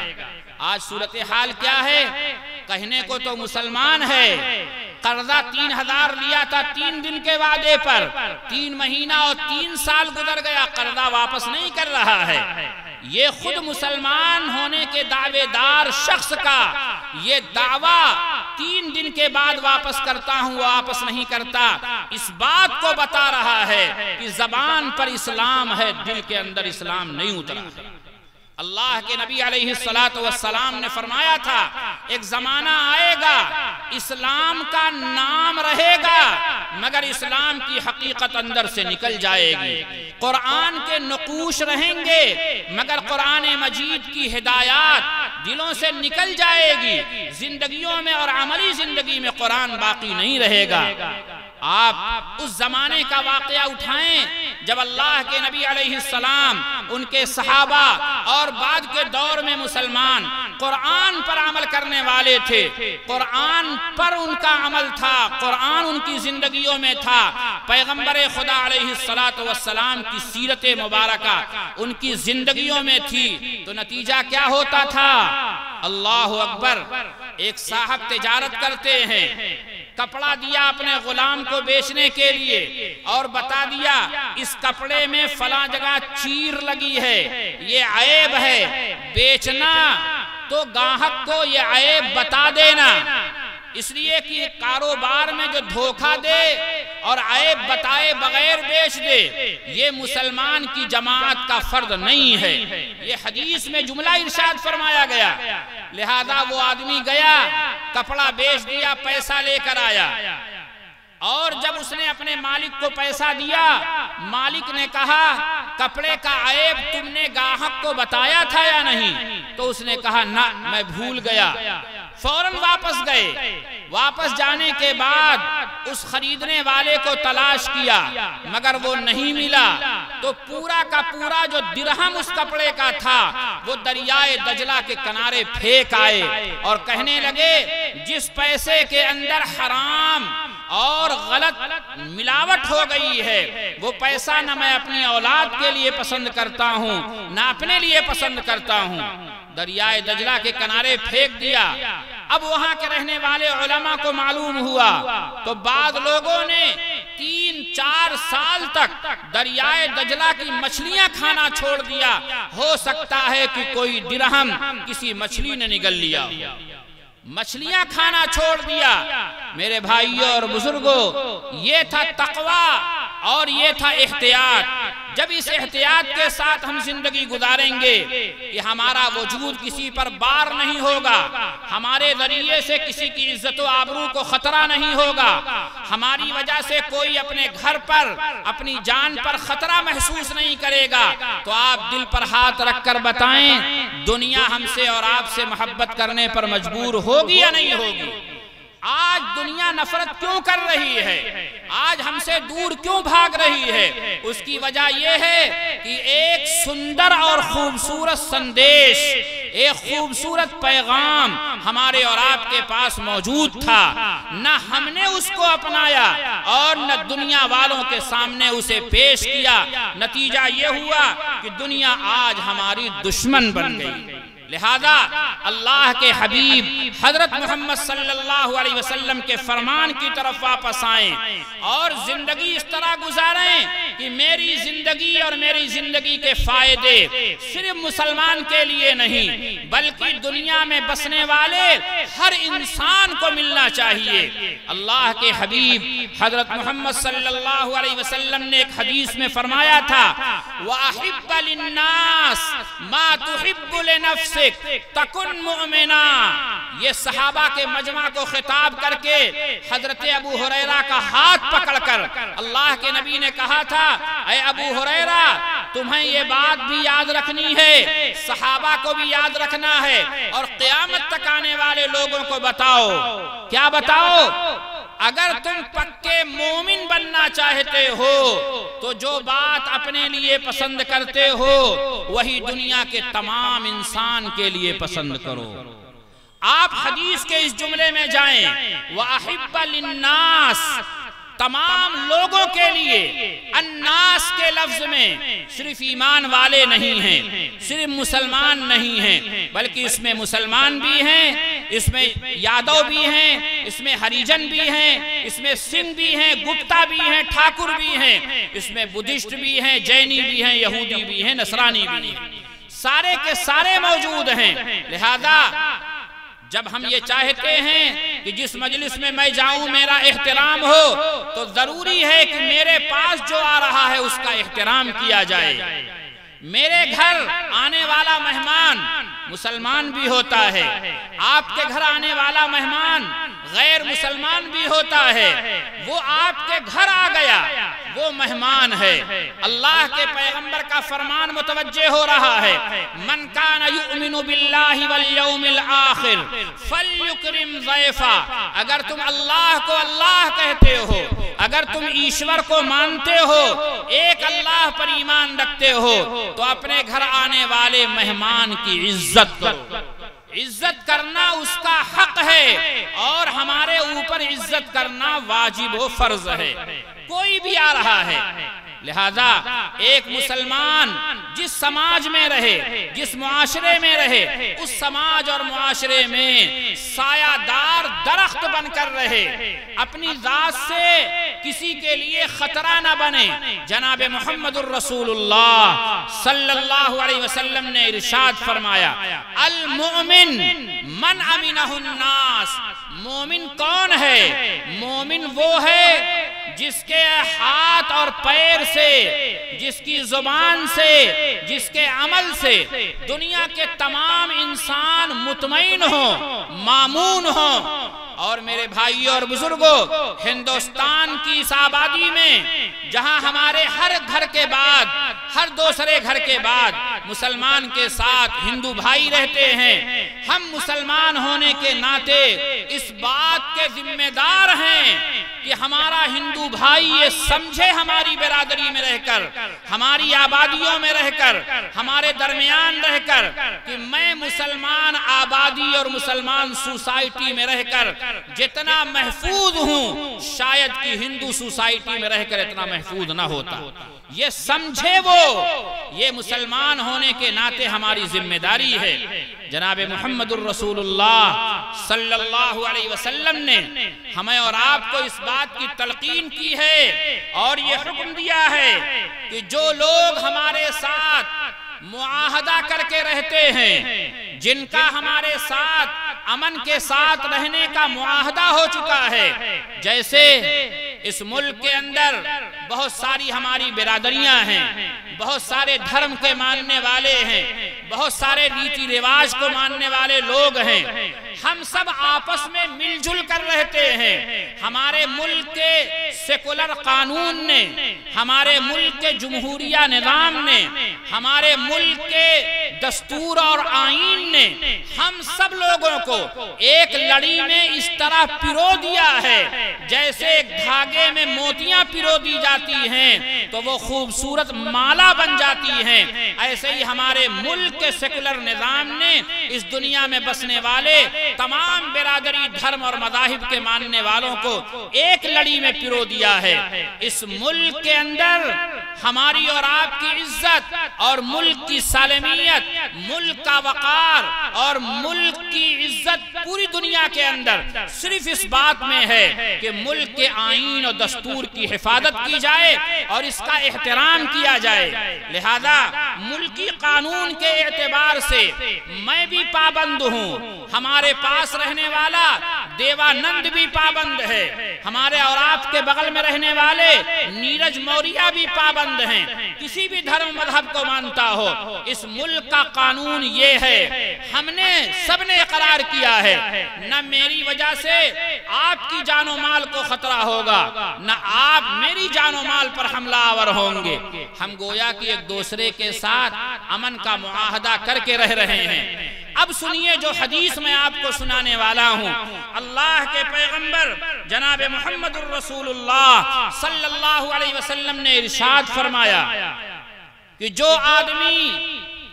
آج صورتحال کیا ہے؟ کہنے کو تو مسلمان ہے، قرضہ 3000 لیا تھا 3 دن کے وعدے پر، 3 مہینہ اور 3 سال گزر گیا، قرضہ واپس نہیں کر رہا ہے۔ یہ خود مسلمان ہونے کے دعوے دار شخص کا یہ دعویٰ 3 دن کے بعد واپس کرتا ہوں، واپس نہیں کرتا، اس بات کو بتا رہا ہے کہ زبان پر اسلام ہے، دل کے اندر اسلام نہیں اترا۔ اللہ کے نبی علیہ السلام نے فرمایا تھا ایک زمانہ آئے گا اسلام کا نام رہے گا مگر اسلام کی حقیقت اندر سے نکل جائے گی، قرآن کے نقوش رہیں گے مگر قرآن مجید کی ہدایات دلوں سے نکل جائے گی، زندگیوں میں اور عملی زندگی میں قرآن باقی نہیں رہے گا۔ آپ اس زمانے کا واقعہ اٹھائیں جب اللہ کے نبی علیہ السلام، ان کے صحابہ اور بعد کے دور میں مسلمان قرآن پر عمل کرنے والے تھے، قرآن پر ان کا عمل تھا، قرآن ان کی زندگیوں میں تھا، پیغمبر خدا علیہ السلام کی سیرت مبارکہ ان کی زندگیوں میں تھی، تو نتیجہ کیا ہوتا تھا؟ اللہ اکبر! ایک صاحب تجارت کرتے ہیں، کپڑا دیا اپنے غلام کو بیچنے کے لیے اور بتا دیا اس کپڑے میں فلاں جگہ چیر لگی ہے، یہ عیب ہے، بیچنا تو گاہک کو یہ عیب بتا دینا، اس لیے کہ کاروبار میں جو دھوکہ دے اور عیب بتائے بغیر بیچ دے یہ مسلمان کی جماعت کا فرد نہیں ہے، یہ حدیث میں جملہ ارشاد فرمایا گیا۔ لہذا وہ آدمی گیا، کپڑا بیچ دیا، پیسہ لے کر آیا، اور جب اس نے اپنے مالک کو پیسہ دیا، مالک نے کہا کپڑے کا عیب تم نے گاہک کو بتایا تھا یا نہیں؟ تو اس نے کہا نہ، میں بھول گیا۔ فوراً واپس گئے، واپس جانے کے بعد اس خریدنے والے کو تلاش کیا مگر وہ نہیں ملا، تو پورا کا پورا جو درہم اس کپڑے کا تھا وہ دریائے دجلہ کے کنارے پھینک آئے اور کہنے لگے جس پیسے کے اندر حرام اور غلط ملاوٹ ہو گئی ہے وہ پیسہ نہ میں اپنی اولاد کے لیے پسند کرتا ہوں نہ اپنے لیے پسند کرتا ہوں، دریائے دجلہ کے کنارے پھینک دیا۔ اب وہاں کے رہنے والے علماء کو معلوم ہوا تو بعض لوگوں نے 3-4 سال تک دریائے دجلہ کی مچھلیاں کھانا چھوڑ دیا، ہو سکتا ہے کہ کوئی درہم کسی مچھلی نے نگل لیا، مچھلیاں کھانا چھوڑ دیا۔ میرے بھائیوں اور بزرگوں، یہ تھا تقوی اور یہ تھا احتیاط۔ جب اس احتیاط کے ساتھ ہم زندگی گزاریں گے کہ ہمارا وجود کسی پر بار نہیں ہوگا، ہمارے ذریعے سے کسی کی عزت و آبرو کو خطرہ نہیں ہوگا، ہماری وجہ سے کوئی اپنے گھر پر اپنی جان پر خطرہ محسوس نہیں کرے گا، تو آپ دل پر ہاتھ رکھ کر بتائیں دنیا ہم سے اور آپ سے محبت کرنے پر مجبور ہوگی یا نہیں ہوگی؟ آج دنیا نفرت کیوں کر رہی ہے؟ آج ہم سے دور کیوں بھاگ رہی ہے؟ اس کی وجہ یہ ہے کہ ایک سندر اور خوبصورت سندیش، ایک خوبصورت پیغام ہمارے اور آپ کے پاس موجود تھا، نہ ہم نے اس کو اپنایا اور نہ دنیا والوں کے سامنے اسے پیش کیا، نتیجہ یہ ہوا کہ دنیا آج ہماری دشمن بن گئی۔ لہذا اللہ کے حبیب حضرت محمد صلی اللہ علیہ وسلم کے فرمان کی طرف واپس آئیں اور زندگی اس طرح گزاریں کہ میری زندگی اور میری زندگی کے فائدے صرف مسلمان کے لیے نہیں بلکہ دنیا میں بسنے والے ہر انسان کو ملنا چاہیے۔ اللہ کے حبیب حضرت محمد صلی اللہ علیہ وسلم نے ایک حدیث میں فرمایا تھا وَأَحِبَّ لِلنَّاسِ مَا تُحِبُّ لِنَفْسِ تکن مؤمنا۔ یہ صحابہ کے مجمع کو خطاب کر کے حضرت ابو ہریرہ کا ہاتھ پکڑ کر اللہ کے نبی نے کہا تھا اے ابو ہریرہ تمہیں یہ بات بھی یاد رکھنی ہے، صحابہ کو بھی یاد رکھنا ہے اور قیامت تک آنے والے لوگوں کو بتاؤ۔ کیا بتاؤ؟ اگر تم پکے مومن بننا چاہتے ہو تو جو بات اپنے لیے پسند کرتے ہو وہی دنیا کے تمام انسان کے لیے پسند کرو۔ آپ حدیث کے اس جملے میں جائیں وَأَحِبَّ لِلنَّاسِ تمام لوگوں کے لیے، الناس کے لفظ میں صرف ایمان والے نہیں ہیں، صرف مسلمان نہیں ہیں بلکہ اس میں مسلمان بھی ہیں، اس میں یادو بھی ہیں، اس میں ہریجن بھی ہیں، اس میں سنگھ بھی ہیں، گپتا بھی ہیں، ٹھاکر بھی ہیں، اس میں بدھسٹ بھی ہیں، جینی بھی ہیں، یہودی بھی ہیں، نصرانی بھی ہیں، سارے کے سارے موجود ہیں۔ لہذا جب ہم یہ چاہتے ہیں کہ جس مجلس میں میں جاؤں میرا احترام ہو تو ضروری ہے کہ میرے پاس جو آ رہا ہے اس کا احترام کیا جائے۔ میرے گھر آنے والا مہمان مسلمان بھی ہوتا ہے، آپ کے گھر آنے والا مہمان غیر مسلمان بھی ہوتا ہے، وہ آپ کے گھر آ گیا وہ مہمان ہے۔ اللہ کے پیغمبر کا فرمان متوجہ ہو رہا ہے من کان یؤمن باللہ والیوم الآخر فلیکرم ضیفا۔ اگر تم اللہ کو اللہ کہتے ہو، اگر تم ایشور کو مانتے ہو، ایک اللہ پر ایمان رکھتے ہو تو اپنے گھر آنے والے مہمان کی عزت کرو۔ عزت کرنا اس کا حق ہے اور ہمارے اوپر عزت کرنا واجب و فرض ہے، کوئی بھی آ رہا ہے۔ لہذا ایک مسلمان جس سماج میں رہے، جس معاشرے میں رہے، اس سماج اور معاشرے میں سایہ دار درخت بن کر رہے، اپنی ذات سے کسی کے لیے خطرہ نہ بنے۔ جناب محمد الرسول اللہ صلی اللہ علیہ وسلم نے ارشاد فرمایا المؤمن من امنہ الناس۔ مومن کون ہے؟ مومن وہ ہے جس کے ہاتھ اور پیر سے، جس کی زبان سے، جس کے عمل سے دنیا کے تمام انسان مطمئن ہوں، مامون ہوں اور میرے بھائیوں اور بزرگوں، ہندوستان کی اس آبادی میں جہاں ہمارے ہر گھر کے بعد، ہر دوسرے گھر کے بعد مسلمان کے ساتھ ہندو بھائی رہتے ہیں، ہم مسلمان ہونے کے ناطے اس بات کے ذمہ دار ہیں کہ ہمارا ہندو بھائی یہ سمجھے ہماری برادری میں رہ کر، ہماری آبادیوں میں رہ کر، ہمارے درمیان رہ کر، کہ میں مسلمان آبادی اور مسلمان سوسائٹی میں رہ کر جتنا محفوظ ہوں شاید کہ ہندو سوسائٹی میں رہ کر اتنا محفوظ نہ ہوتا۔ یہ سمجھے وہ، یہ مسلمان ہونے کے ناطے ہماری ذمہ داری ہے۔ جناب محمد الرسول اللہ صلی اللہ علیہ وسلم نے ہمیں اور آپ کو اس بات کی تلقین کی ہے اور یہ حکم دیا ہے کہ جو لوگ ہمارے ساتھ معاہدہ کر کے رہتے ہیں، جن کا ہمارے ساتھ امن کے ساتھ رہنے کا معاہدہ ہو چکا ہے، جیسے اس ملک کے اندر بہت ساری ہماری برادریاں ہیں، بہت سارے دھرم کے ماننے والے ہیں، بہت سارے ریتی رواج کو ماننے والے لوگ ہیں، ہم سب آپس میں مل جل کر رہتے ہیں۔ ہمارے ملک کے سیکولر قانون نے، ہمارے ملک کے جمہوریہ نظام نے، ہمارے ملک کے دستور اور آئین نے ہم سب لوگوں کو ایک لڑی میں اس طرح پرو دیا ہے جیسے ایک دھاگے میں موتیاں پرو دی جاتی ہیں تو وہ خوبصورت مالا بن جاتی ہیں، ایسے ہی ہمارے ملک کے سیکولر نظام نے اس دنیا میں بسنے والے تمام برادری، دھرم اور مذاہب کے ماننے والوں کو ایک لڑی میں پرو دیا ہے۔ اس ملک کے اندر ہماری اور آپ کی عزت اور ملک کی سالمیت، ملک کا وقار اور ملک کی عزت پوری دنیا کے اندر صرف اس بات میں ہے کہ ملک کے آئین اور دستور کی حفاظت کی جائے اور اس کا احترام کیا جائے۔ لہذا ملکی قانون کے اعتبار سے میں بھی پابند ہوں، ہمارے پاس رہنے والا دیوانند بھی پابند ہے، ہمارے اور آپ کے بغل میں رہنے والے نیرج موریہ بھی پابند ہیں، کسی بھی دھرم مذہب کو مانتا ہو۔ اس ملک کا قانون یہ ہے، ہم نے سب نے اقرار کیا ہے، نہ میری وجہ سے آپ کی جان و مال کو خطرہ ہوگا، نہ آپ میری جان و مال پر حملہ آور ہوں گے۔ ہم گویا کہ ایک دوسرے کے ساتھ امن کا معاہدہ کر کے رہ رہے ہیں۔ اب سنیے جو حدیث میں آپ کو سنانے والا ہوں، اللہ کے پیغمبر جناب محمد الرسول اللہ صلی اللہ علیہ وسلم نے ارشاد فرمایا کہ جو آدمی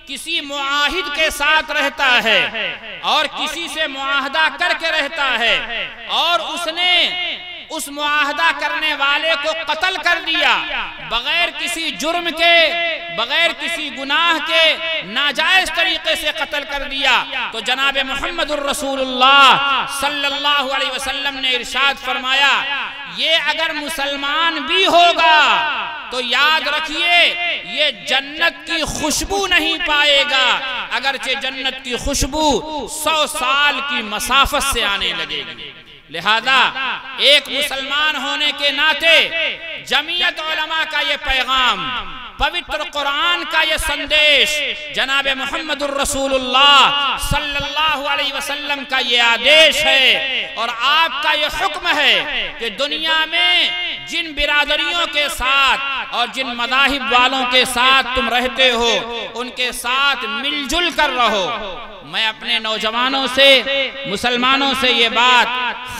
کسی معاہد کے ساتھ رہتا ہے اور کسی سے معاہدہ کر کے رہتا ہے اور اس نے اس معاہدہ کرنے والے کو قتل کر دیا بغیر کسی جرم کے، بغیر کسی گناہ کے، ناجائز طریقے سے قتل کر دیا، تو جناب محمد الرسول اللہ صلی اللہ علیہ وسلم نے ارشاد فرمایا یہ اگر مسلمان بھی ہوگا تو یاد رکھیے یہ جنت کی خوشبو نہیں پائے گا، اگرچہ جنت کی خوشبو 100 سال کی مسافت سے آنے لگے گی۔ لہذا ایک مسلمان ہونے کے ناطے جمعیت علماء کا یہ پیغام، پوتر قرآن کا یہ سندیش، جناب محمد الرسول اللہ صلی اللہ علیہ وسلم کا یہ آدیش ہے اور آپ کا یہ حکم ہے کہ دنیا میں جن برادریوں کے ساتھ اور جن مذاہب والوں کے ساتھ تم رہتے ہو ان کے ساتھ مل جل کر رہو۔ میں اپنے نوجوانوں سے، مسلمانوں سے یہ بات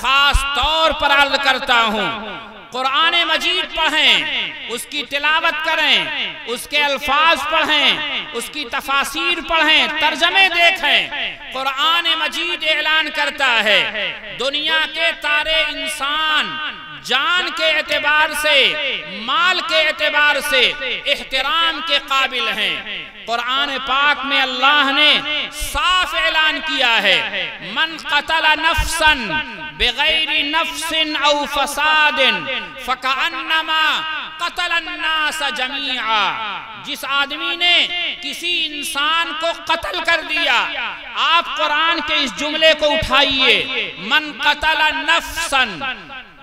خاص طور پر عرض کرتا ہوں، قرآن مجید پڑھیں، اس کی تلاوت کریں، اس کے الفاظ پڑھیں، اس کی تفاسیر پڑھیں، ترجمے دیکھیں۔ قرآن مجید اعلان کرتا ہے دنیا کے سارے انسان جان کے اعتبار سے، مال کے اعتبار سے احترام کے قابل ہیں۔ قرآن پاک میں اللہ نے صاف اعلان کیا ہے من قتل نفسا بغیر نفس او فساد فکأنما قتل الناس جميعا، جس آدمی نے کسی انسان کو قتل کر دیا، آپ قرآن کے اس جملے کو اٹھائیے، من قتل نفسا،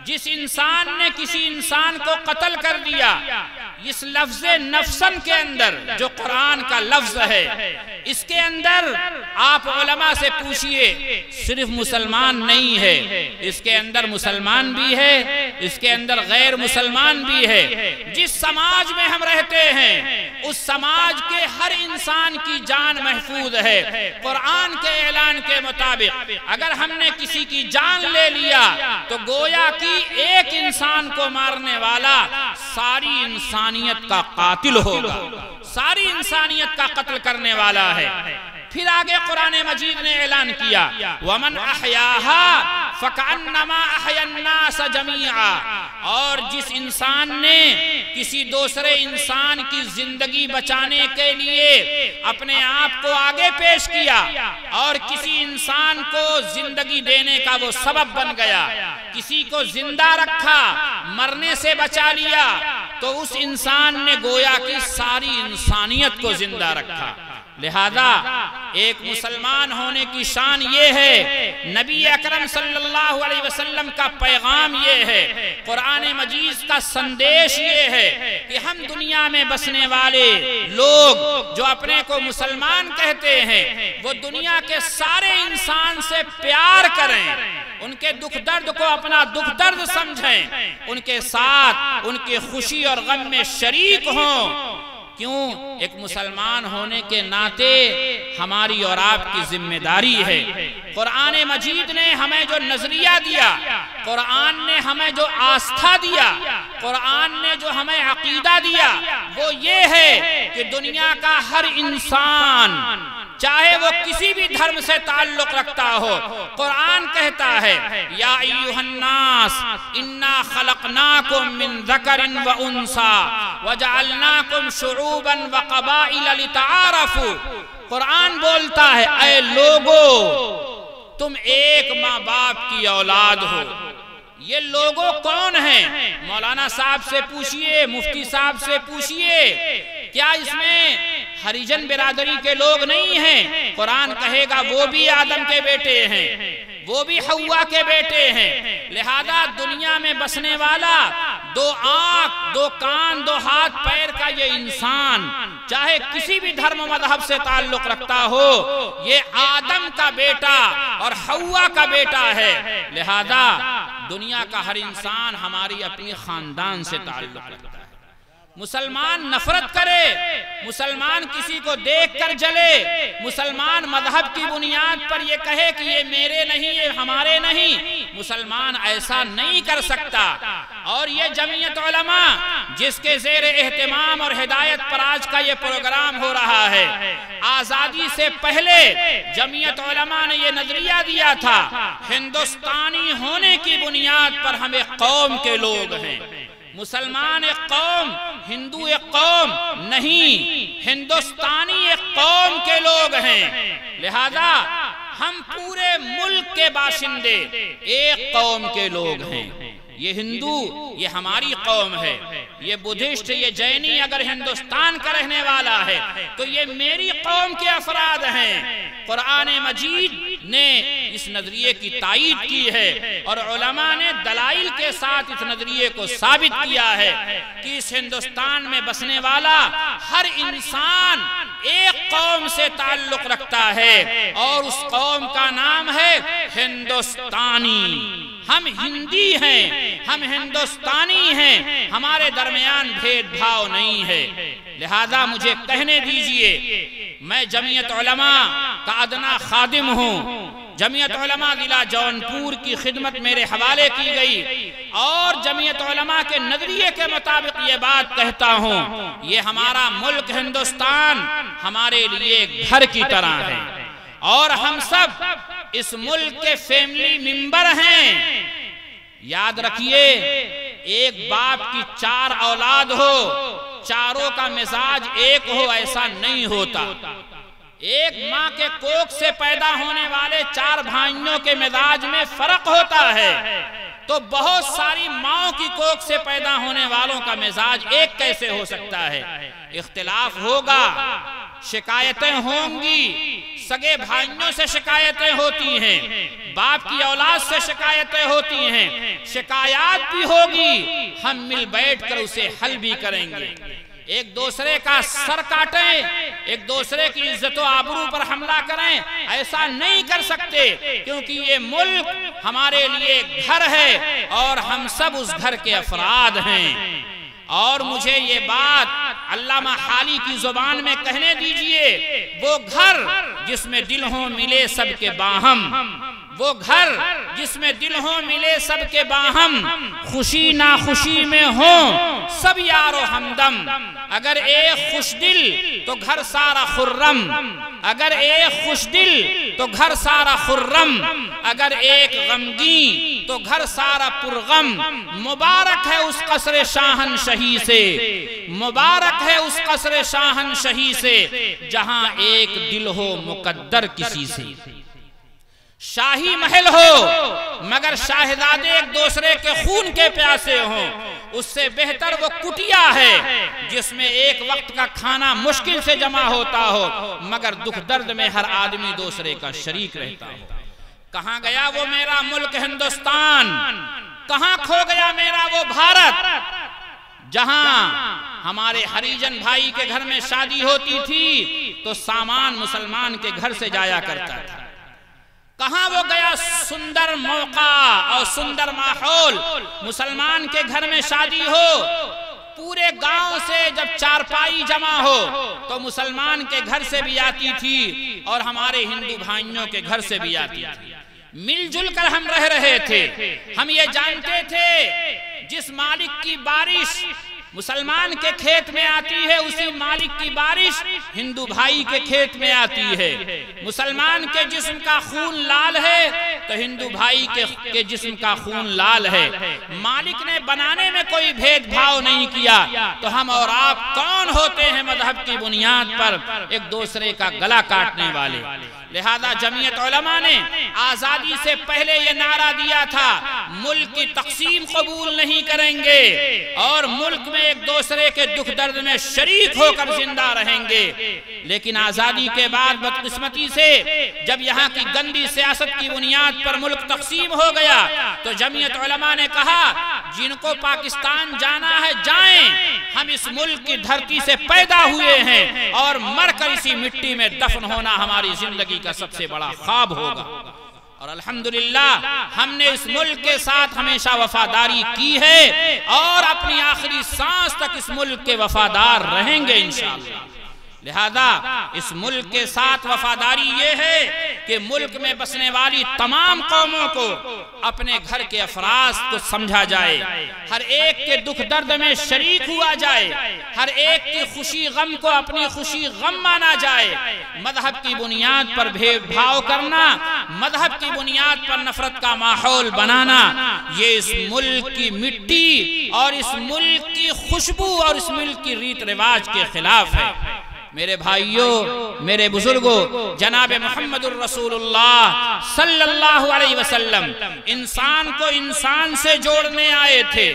جس انسان نے کسی انسان کو قتل کر دیا، اس لفظ نفسن کے اندر جو قرآن کا لفظ ہے اس کے اندر آپ علماء سے پوچھئے صرف مسلمان نہیں ہے، اس کے اندر مسلمان بھی ہے، اس کے اندر غیر مسلمان بھی ہے۔ جس سماج میں ہم رہتے ہیں اس سماج کے ہر انسان کی جان محفوظ ہے۔ قرآن کے اعلان کے مطابق اگر ہم نے کسی کی جان لے لیا تو گویا کہ ایک انسان کو مارنے والا ساری انسانیت کا قاتل ہوگا، ساری انسانیت کا قتل کرنے والا ہے۔ پھر آگے قرآن مجید نے اعلان کیا وَمَنْ أَحْيَاهَا فَكَأَنَّمَا أَحْيَا النَّاسَ جَمِيعًا، اور جس انسان نے کسی دوسرے انسان کی زندگی بچانے کے لیے اپنے آپ کو آگے پیش کیا اور کسی انسان کو زندگی دینے کا وہ سبب بن گیا، کسی کو زندہ رکھا، مرنے سے بچا لیا، تو اس انسان نے گویا کہ ساری انسانیت کو زندہ رکھا۔ لہذا ایک مسلمان ہونے کی شان یہ ہے، نبی اکرم صلی اللہ علیہ وسلم کا پیغام یہ ہے، قرآن مجید کا سندیش یہ ہے کہ ہم دنیا میں بسنے والے لوگ جو اپنے کو مسلمان کہتے ہیں وہ دنیا کے سارے انسان سے پیار کریں، ان کے دکھ درد کو اپنا دکھ درد سمجھیں، ان کے ساتھ ان کی خوشی اور غم میں شریک ہوں۔ کیوں؟ ایک مسلمان ہونے کے ناطے ہماری اور آپ کی ذمہ داری ہے۔ قرآن مجید نے ہمیں جو نظریہ دیا، قرآن نے ہمیں جو آستھا دیا، قرآن نے جو ہمیں عقیدہ دیا، وہ یہ ہے کہ دنیا کا ہر انسان چاہے وہ کسی بھی دھرم سے تعلق رکھتا ہو، قرآن کہتا ہے یا ایھا الناس انا خلقناکم من ذکر و انثی وجعلناکم شعوبا وقبائل لتعارفوا۔ قرآن بولتا ہے اے لوگو تم ایک ماں باپ کی اولاد ہو۔ یہ لوگوں کون ہیں؟ مولانا صاحب سے پوچھئے، مفتی صاحب سے پوچھئے، کیا اس میں ہریجن برادری کے لوگ نہیں ہیں؟ قرآن کہے گا وہ بھی آدم کے بیٹے ہیں، وہ بھی حوا کے بیٹے ہیں۔ لہذا دنیا میں بسنے والا دو آنکھ، دو کان، دو ہاتھ پیر کا یہ انسان چاہے کسی بھی دھرم و مذہب سے تعلق رکھتا ہو، یہ آدم کا بیٹا اور حوا کا بیٹا ہے۔ لہذا دنیا کا ہر انسان ہماری اپنی خاندان سے تعلق رکھتا ہے۔ مسلمان نفرت کرے، مسلمان کسی کو دیکھ کر جلے، مسلمان مذہب کی بنیاد پر یہ کہے کہ یہ میرے نہیں، یہ ہمارے نہیں، مسلمان ایسا نہیں کر سکتا۔ اور یہ جمعیت علماء جس کے زیر اہتمام اور ہدایت پر آج کا یہ پروگرام ہو رہا ہے، آزادی سے پہلے جمعیت علماء نے یہ نظریہ دیا تھا ہندوستانی ہونے کی بنیاد پر ہم ایک قوم کے لوگ ہیں۔ مسلمان ایک قوم، ہندو ایک قوم نہیں، ہندوستانی ایک قوم کے لوگ ہیں۔ لہذا ہم پورے ملک کے باشندے ایک قوم کے لوگ ہیں۔ یہ ہندو یہ ہماری قوم ہے، یہ بدھسٹ یہ جینی اگر ہندوستان کا رہنے والا ہے تو یہ میری قوم کے افراد ہیں۔ قرآن مجید نے اس نظریے کی تائید کی ہے اور علماء نے دلائل کے ساتھ اس نظریے کو ثابت کیا ہے کہ اس ہندوستان میں بسنے والا ہر انسان ایک قوم سے تعلق رکھتا ہے اور اس قوم کا نام ہے ہندوستانی۔ ہم ہندی ہیں، ہم ہندوستانی ہیں، ہمارے درمیان بھید بھاؤ نہیں ہے۔ لہذا مجھے کہنے دیجئے، میں جمعیت علماء کا ادنا خادم ہوں، جمعیت علماء ضلع جونپور کی خدمت میرے حوالے کی گئی اور جمعیت علماء کے نظریے کے مطابق یہ بات کہتا ہوں، یہ ہمارا ملک ہندوستان ہمارے لیے گھر کی طرح ہے اور ہم سب اس ملک کے فیملی ممبر ہیں۔ یاد رکھیے ایک باپ کی 4 اولاد ہو، چاروں کا مزاج ایک ہو ایسا نہیں ہوتا۔ ایک ماں کے کوکھ سے پیدا ہونے والے 4 بھائیوں کے مزاج میں فرق ہوتا ہے، تو بہت ساری ماں کی کوکھ سے پیدا ہونے والوں کا مزاج ایک کیسے ہو سکتا ہے؟ اختلاف ہوگا، شکایتیں ہوں گی، سگے بھائیوں سے شکایتیں ہوتی ہیں، باپ کی اولاد سے شکایتیں ہوتی ہیں، شکایات بھی ہوگی، ہم مل بیٹھ کر اسے حل بھی کریں گے۔ ایک دوسرے کا سر کاٹیں ایک دوسرے کی عزت و آبرو پر حملہ کریں، ایسا نہیں کر سکتے، کیونکہ یہ ملک ہمارے لیے گھر ہے اور ہم سب اس گھر کے افراد ہیں۔ اور مجھے یہ بات علامہ حالی کی زبان میں کہنے دیجئے، وہ گھر جس میں دل ہوں ملے سب کے باہم، وہ گھر جس میں دل ہوں ملے سب کے باہم، خوشی ناخوشی میں ہوں سب یار و ہمدم، اگر ایک خوش دل تو گھر سارا خرم، اگر ایک خوش دل تو گھر سارا خرم، اگر ایک غمگین تو گھر سارا پرغم۔ مبارک ہے اس قصر شاہنشہی سے، مبارک ہے اس قصر شاہنشہی سے، جہاں ایک دل ہو مقدر کسی سے۔ شاہی محل ہو مگر شاہزادے ایک دوسرے کے خون کے پیاسے ہوں، اس سے بہتر وہ کٹیا ہے جس میں ایک وقت کا کھانا مشکل سے جمع ہوتا ہو مگر دکھ درد میں ہر آدمی دوسرے کا شریک رہتا ہو۔ کہاں گیا وہ میرا ملک ہندوستان، کہاں کھو گیا میرا وہ بھارت، جہاں ہمارے ہریجن بھائی کے گھر میں شادی ہوتی تھی تو سامان مسلمان کے گھر سے جایا کرتا تھا۔ کہاں وہ گیا سندر موقع اور سندر ماحول، مسلمان کے گھر میں شادی ہو، پورے گاؤں سے جب چارپائی جمع ہو تو مسلمان کے گھر سے بھی آتی تھی اور ہمارے ہندو بھائیوں کے گھر سے بھی آتی تھی۔ مل جل کر ہم رہ رہے تھے، ہم یہ جانتے تھے جس مالک کی بارش مسلمان کے کھیت میں آتی ہے اسی مالک کی بارش ہندو بھائی کے کھیت میں آتی ہے۔ مسلمان کے جسم کا خون لال ہے تو ہندو بھائی کے جسم کا خون لال ہے۔ مالک نے بنانے میں کوئی بھید بھاؤ نہیں کیا تو ہم اور آپ کون ہوتے ہیں مذہب کی بنیاد پر ایک دوسرے کا گلا کاٹنے والے؟ لہذا جمعیت علماء نے آزادی سے پہلے یہ نعرہ دیا تھا، ملک کی تقسیم قبول نہیں کریں گے اور ملک میں ایک دوسرے کے دکھ درد میں شریک ہو کر زندہ رہیں گے۔ لیکن آزادی کے بعد بدقسمتی سے جب یہاں کی گندی سیاست کی بنیاد پر ملک تقسیم ہو گیا تو جمعیت علماء نے کہا جن کو پاکستان جانا ہے جائیں، ہم اس ملک کی دھرتی سے پیدا ہوئے ہیں اور مر کر اسی مٹی میں دفن ہونا ہماری زندگی کا سب سے بڑا خواب ہوگا۔ اور الحمدللہ ہم نے اس ملک کے ساتھ ہمیشہ وفاداری کی ہے اور اپنی آخری سانس تک اس ملک کے وفادار رہیں گے انشاءاللہ۔ لہذا اس ملک کے ساتھ وفاداری یہ ہے کہ ملک میں بسنے والی تمام قوموں کو اپنے گھر کے افراد کو سمجھا جائے، ہر ایک کے دکھ درد میں شریک ہوا جائے، ہر ایک کی خوشی غم کو اپنی خوشی غم مانا جائے۔ مذہب کی بنیاد پر بھید بھاؤ کرنا، مذہب کی بنیاد پر نفرت کا ماحول بنانا، یہ اس ملک کی مٹی اور اس ملک کی خوشبو اور اس ملک کی ریت رواج کے خلاف ہے۔ میرے بھائیوں، میرے بزرگوں، جناب محمد الرسول اللہ صلی اللہ علیہ وسلم انسان کو انسان سے جوڑنے آئے تھے،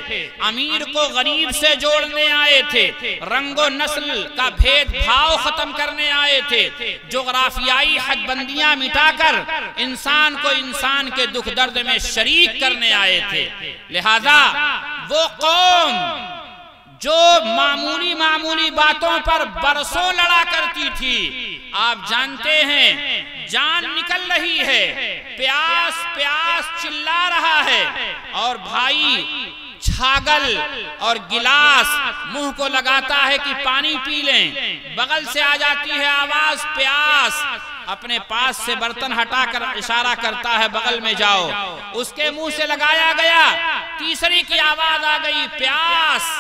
امیر کو غریب سے جوڑنے آئے تھے، رنگ و نسل کا بھید بھاؤ ختم کرنے آئے تھے، جغرافیائی حد بندیاں مٹا کر انسان کو انسان کے دکھ درد میں شریک کرنے آئے تھے۔ لہذا وہ قوم جو معمولی باتوں پر برسوں لڑا کرتی تھی، آپ جانتے ہیں جان نکل رہی ہے، پیاس چلا رہا ہے اور بھائی چھاگل اور گلاس منہ کو لگاتا ہے کہ پانی پی لیں، بغل سے آ جاتی ہے آواز پیاس، اپنے پاس سے برتن ہٹا کر اشارہ کرتا ہے بغل میں جاؤ، اس کے منہ سے لگایا گیا، تیسری کی آواز آ گئی پیاس،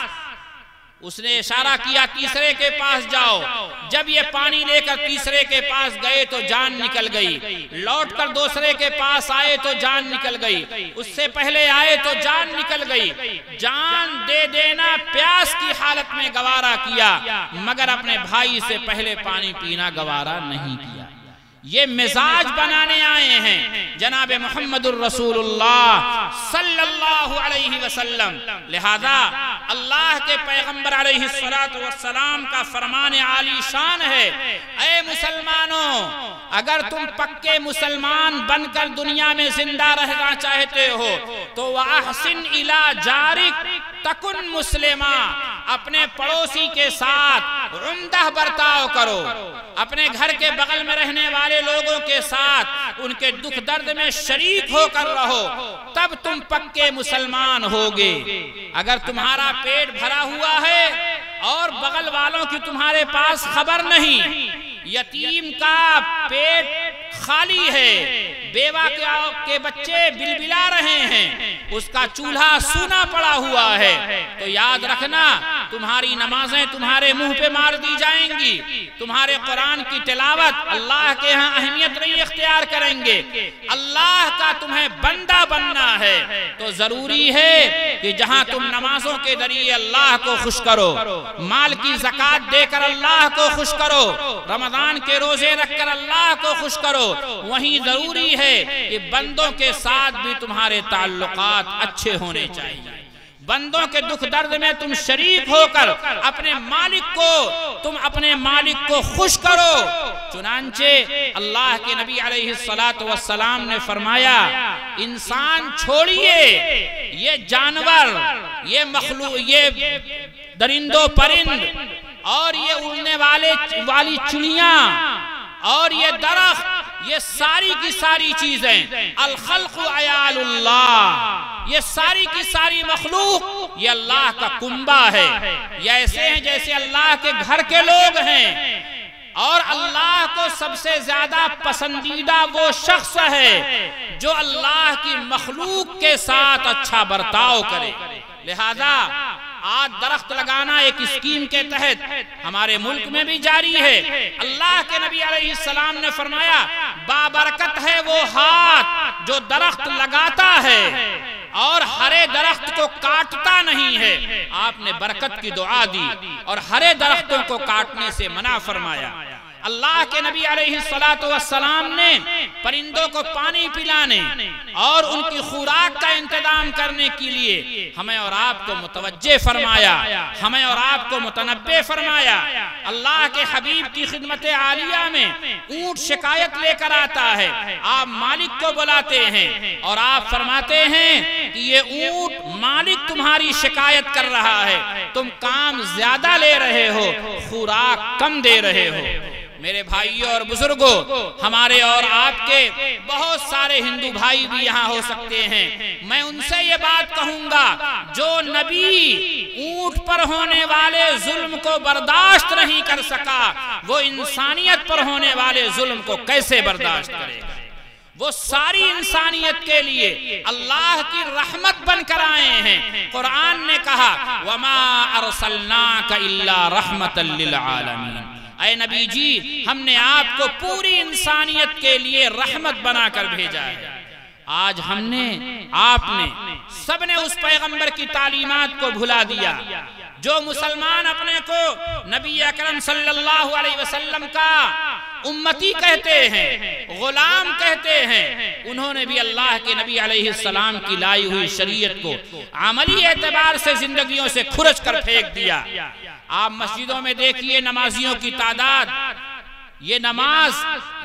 اس نے اشارہ کیا تیسرے کے پاس جاؤ، جب یہ پانی لے کر تیسرے کے پاس گئے تو جان نکل گئی، لوٹ کر دوسرے کے پاس آئے تو جان نکل گئی، اس سے پہلے آئے تو جان نکل گئی، جان دے دینا پیاس کی حالت میں گوارا کیا مگر اپنے بھائی سے پہلے پانی پینا گوارا نہیں کیا۔ یہ مزاج بنانے آئے ہیں جناب محمد الرسول اللہ صلی اللہ علیہ وسلم۔ لہذا اللہ کے پیغمبر علیہ السلام کا فرمان عالی شان ہے، اے مسلمانوں اگر تم پکے مسلمان بن کر دنیا میں زندہ رہنا چاہتے ہو تو وَأَحْسِنْ إِلَى جَارِكَ تَكُنْ مُسْلِمًا، اپنے پڑوسی کے ساتھ عمدہ برتاؤ کرو، اپنے گھر کے بغل میں رہنے والے لوگوں کے ساتھ ان کے دکھ درد میں شریک ہو کر رہو، تب تم پکے مسلمان ہوگے۔ اگر تمہارا پیٹ بھرا ہوا ہے اور بغل والوں کی تمہارے پاس خبر نہیں، یتیم کا پیٹ خالی ہے، بیوہ کے بچے بلبلا رہے ہیں، اس کا چولہا سونا پڑا ہوا ہے، تو یاد رکھنا تمہاری نمازیں تمہارے منہ پہ مار دی جائیں گی، تمہارے قرآن کی تلاوت اللہ کے ہاں اہمیت نہیں اختیار کریں گے۔ اللہ کا تمہیں بندہ بننا ہے تو ضروری ہے کہ جہاں تم نمازوں کے ذریعے اللہ کو خوش کرو، مال کی زکوٰۃ دے کر اللہ کو خوش کرو، رمضان کے روزے رکھ کر اللہ کو خوش کرو، وہیں ضروری ہے کہ بندوں کے ساتھ بھی تمہارے تعلقات اچھے ہونے چاہیے، بندوں کے دکھ درد میں تم شریک ہو کر اپنے مالک کو خوش کرو۔ چنانچہ اللہ کے نبی علیہ السلام نے فرمایا، انسان چھوڑیے، یہ جانور، یہ مخلوق، یہ درندوں پرند اور یہ اڑنے والی چڑیاں اور یہ درخت، یہ ساری کی ساری چیزیں، الخلق عیال اللہ، یہ ساری کی ساری مخلوق یہ اللہ کا کنبہ ہے، یہ ایسے ہیں جیسے اللہ کے گھر کے لوگ ہیں، اور اللہ کو سب سے زیادہ پسندیدہ وہ شخص ہے جو اللہ کی مخلوق کے ساتھ اچھا برتاؤ کرے۔ لہذا آج درخت لگانا ایک اسکیم کے تحت ہمارے ملک میں بھی جاری ہے۔ اللہ کے نبی علیہ السلام نے فرمایا، بابرکت ہے وہ ہاتھ جو درخت لگاتا ہے اور ہرے درخت کو کاٹتا نہیں ہے۔ آپ نے برکت کی دعا دی اور ہرے درختوں کو کاٹنے سے منع فرمایا۔ اللہ کے نبی علیہ السلام نے پرندوں کو پانی پلانے اور ان کی خوراک کا انتظام کرنے کے لیے ہمیں اور آپ کو متوجہ فرمایا، ہمیں اور آپ کو متنبہ فرمایا۔ اللہ کے حبیب کی خدمت عالیہ میں اونٹ شکایت لے کر آتا ہے، آپ مالک کو بلاتے ہیں اور آپ فرماتے ہیں کہ یہ اونٹ مالک تمہاری شکایت کر رہا ہے، تم کام زیادہ لے رہے ہو، خوراک کم دے رہے ہو۔ میرے بھائیوں اور بزرگوں، ہمارے اور آپ کے بہت سارے ہندو بھائی بھی یہاں ہو سکتے ہیں، میں ان سے یہ بات کہوں گا، جو نبی اونٹ پر ہونے والے ظلم کو برداشت نہیں کر سکا، وہ انسانیت پر ہونے والے ظلم کو کیسے برداشت کرے گا؟ وہ ساری انسانیت کے لیے اللہ کی رحمت بن کر آئے ہیں۔ قرآن نے کہا، وَمَا أَرْسَلْنَاكَ إِلَّا رَحْمَةً لِّلْعَالَمِينَ، اے نبی جی ہم نے آپ کو پوری انسانیت کے لیے رحمت بنا کر بھیجا ہے۔ آج ہم نے، آپ نے، سب نے اس پیغمبر کی تعلیمات کو بھلا دیا۔ جو مسلمان اپنے کو نبی اکرم صلی اللہ علیہ وسلم کا امتی کہتے ہیں، غلام کہتے ہیں، انہوں نے بھی اللہ کے نبی علیہ السلام کی لائی ہوئی شریعت کو عملی اعتبار سے زندگیوں سے کھرچ کر پھینک دیا۔ آپ مسجدوں میں دیکھیے نمازیوں کی تعداد، یہ نماز،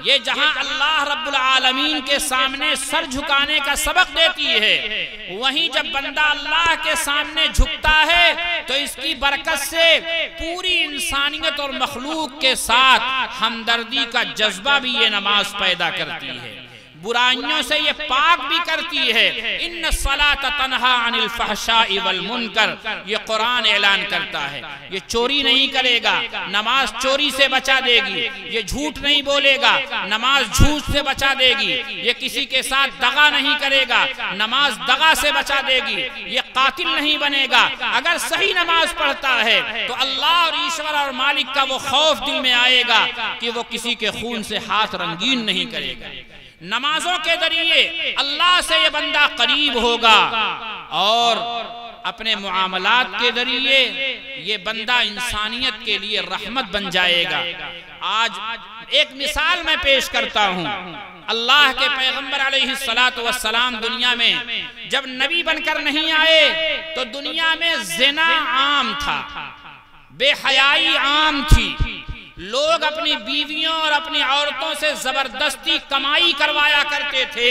یہ جہاں اللہ رب العالمین کے سامنے سر جھکانے کا سبق دیتی ہے، وہیں جب بندہ اللہ کے سامنے جھکتا ہے تو اس کی برکت سے پوری انسانیت اور مخلوق کے ساتھ ہمدردی کا جذبہ بھی یہ نماز پیدا کرتی ہے، برائیوں سے یہ پاک بھی کرتی ہے۔ ان الصلاۃ تنہی عن الفحشاء والمنکر، یہ قرآن اعلان کرتا ہے۔ یہ چوری نہیں کرے گا، نماز چوری سے بچا دے گی۔ یہ جھوٹ نہیں بولے گا، نماز جھوٹ سے بچا دے گی۔ یہ کسی کے ساتھ دغا نہیں کرے گا، نماز دغا سے بچا دے گی۔ یہ قاتل نہیں بنے گا، اگر صحیح نماز پڑھتا ہے تو اللہ اور ایشور اور مالک کا وہ خوف دل میں آئے گا کہ وہ کسی کے خون سے ہاتھ رنگین نہیں کرے گا۔ نمازوں کے ذریعے اللہ سے یہ بندہ قریب ہوگا اور اپنے معاملات کے ذریعے یہ بندہ انسانیت کے لیے رحمت بن جائے گا۔ آج ایک مثال میں پیش کرتا ہوں، اللہ کے پیغمبر علیہ السلام دنیا میں جب نبی بن کر نہیں آئے تو دنیا میں زنا عام تھا، بے حیائی عام تھی، لوگ اپنی بیویوں اور اپنی عورتوں سے زبردستی کمائی کروایا کرتے تھے۔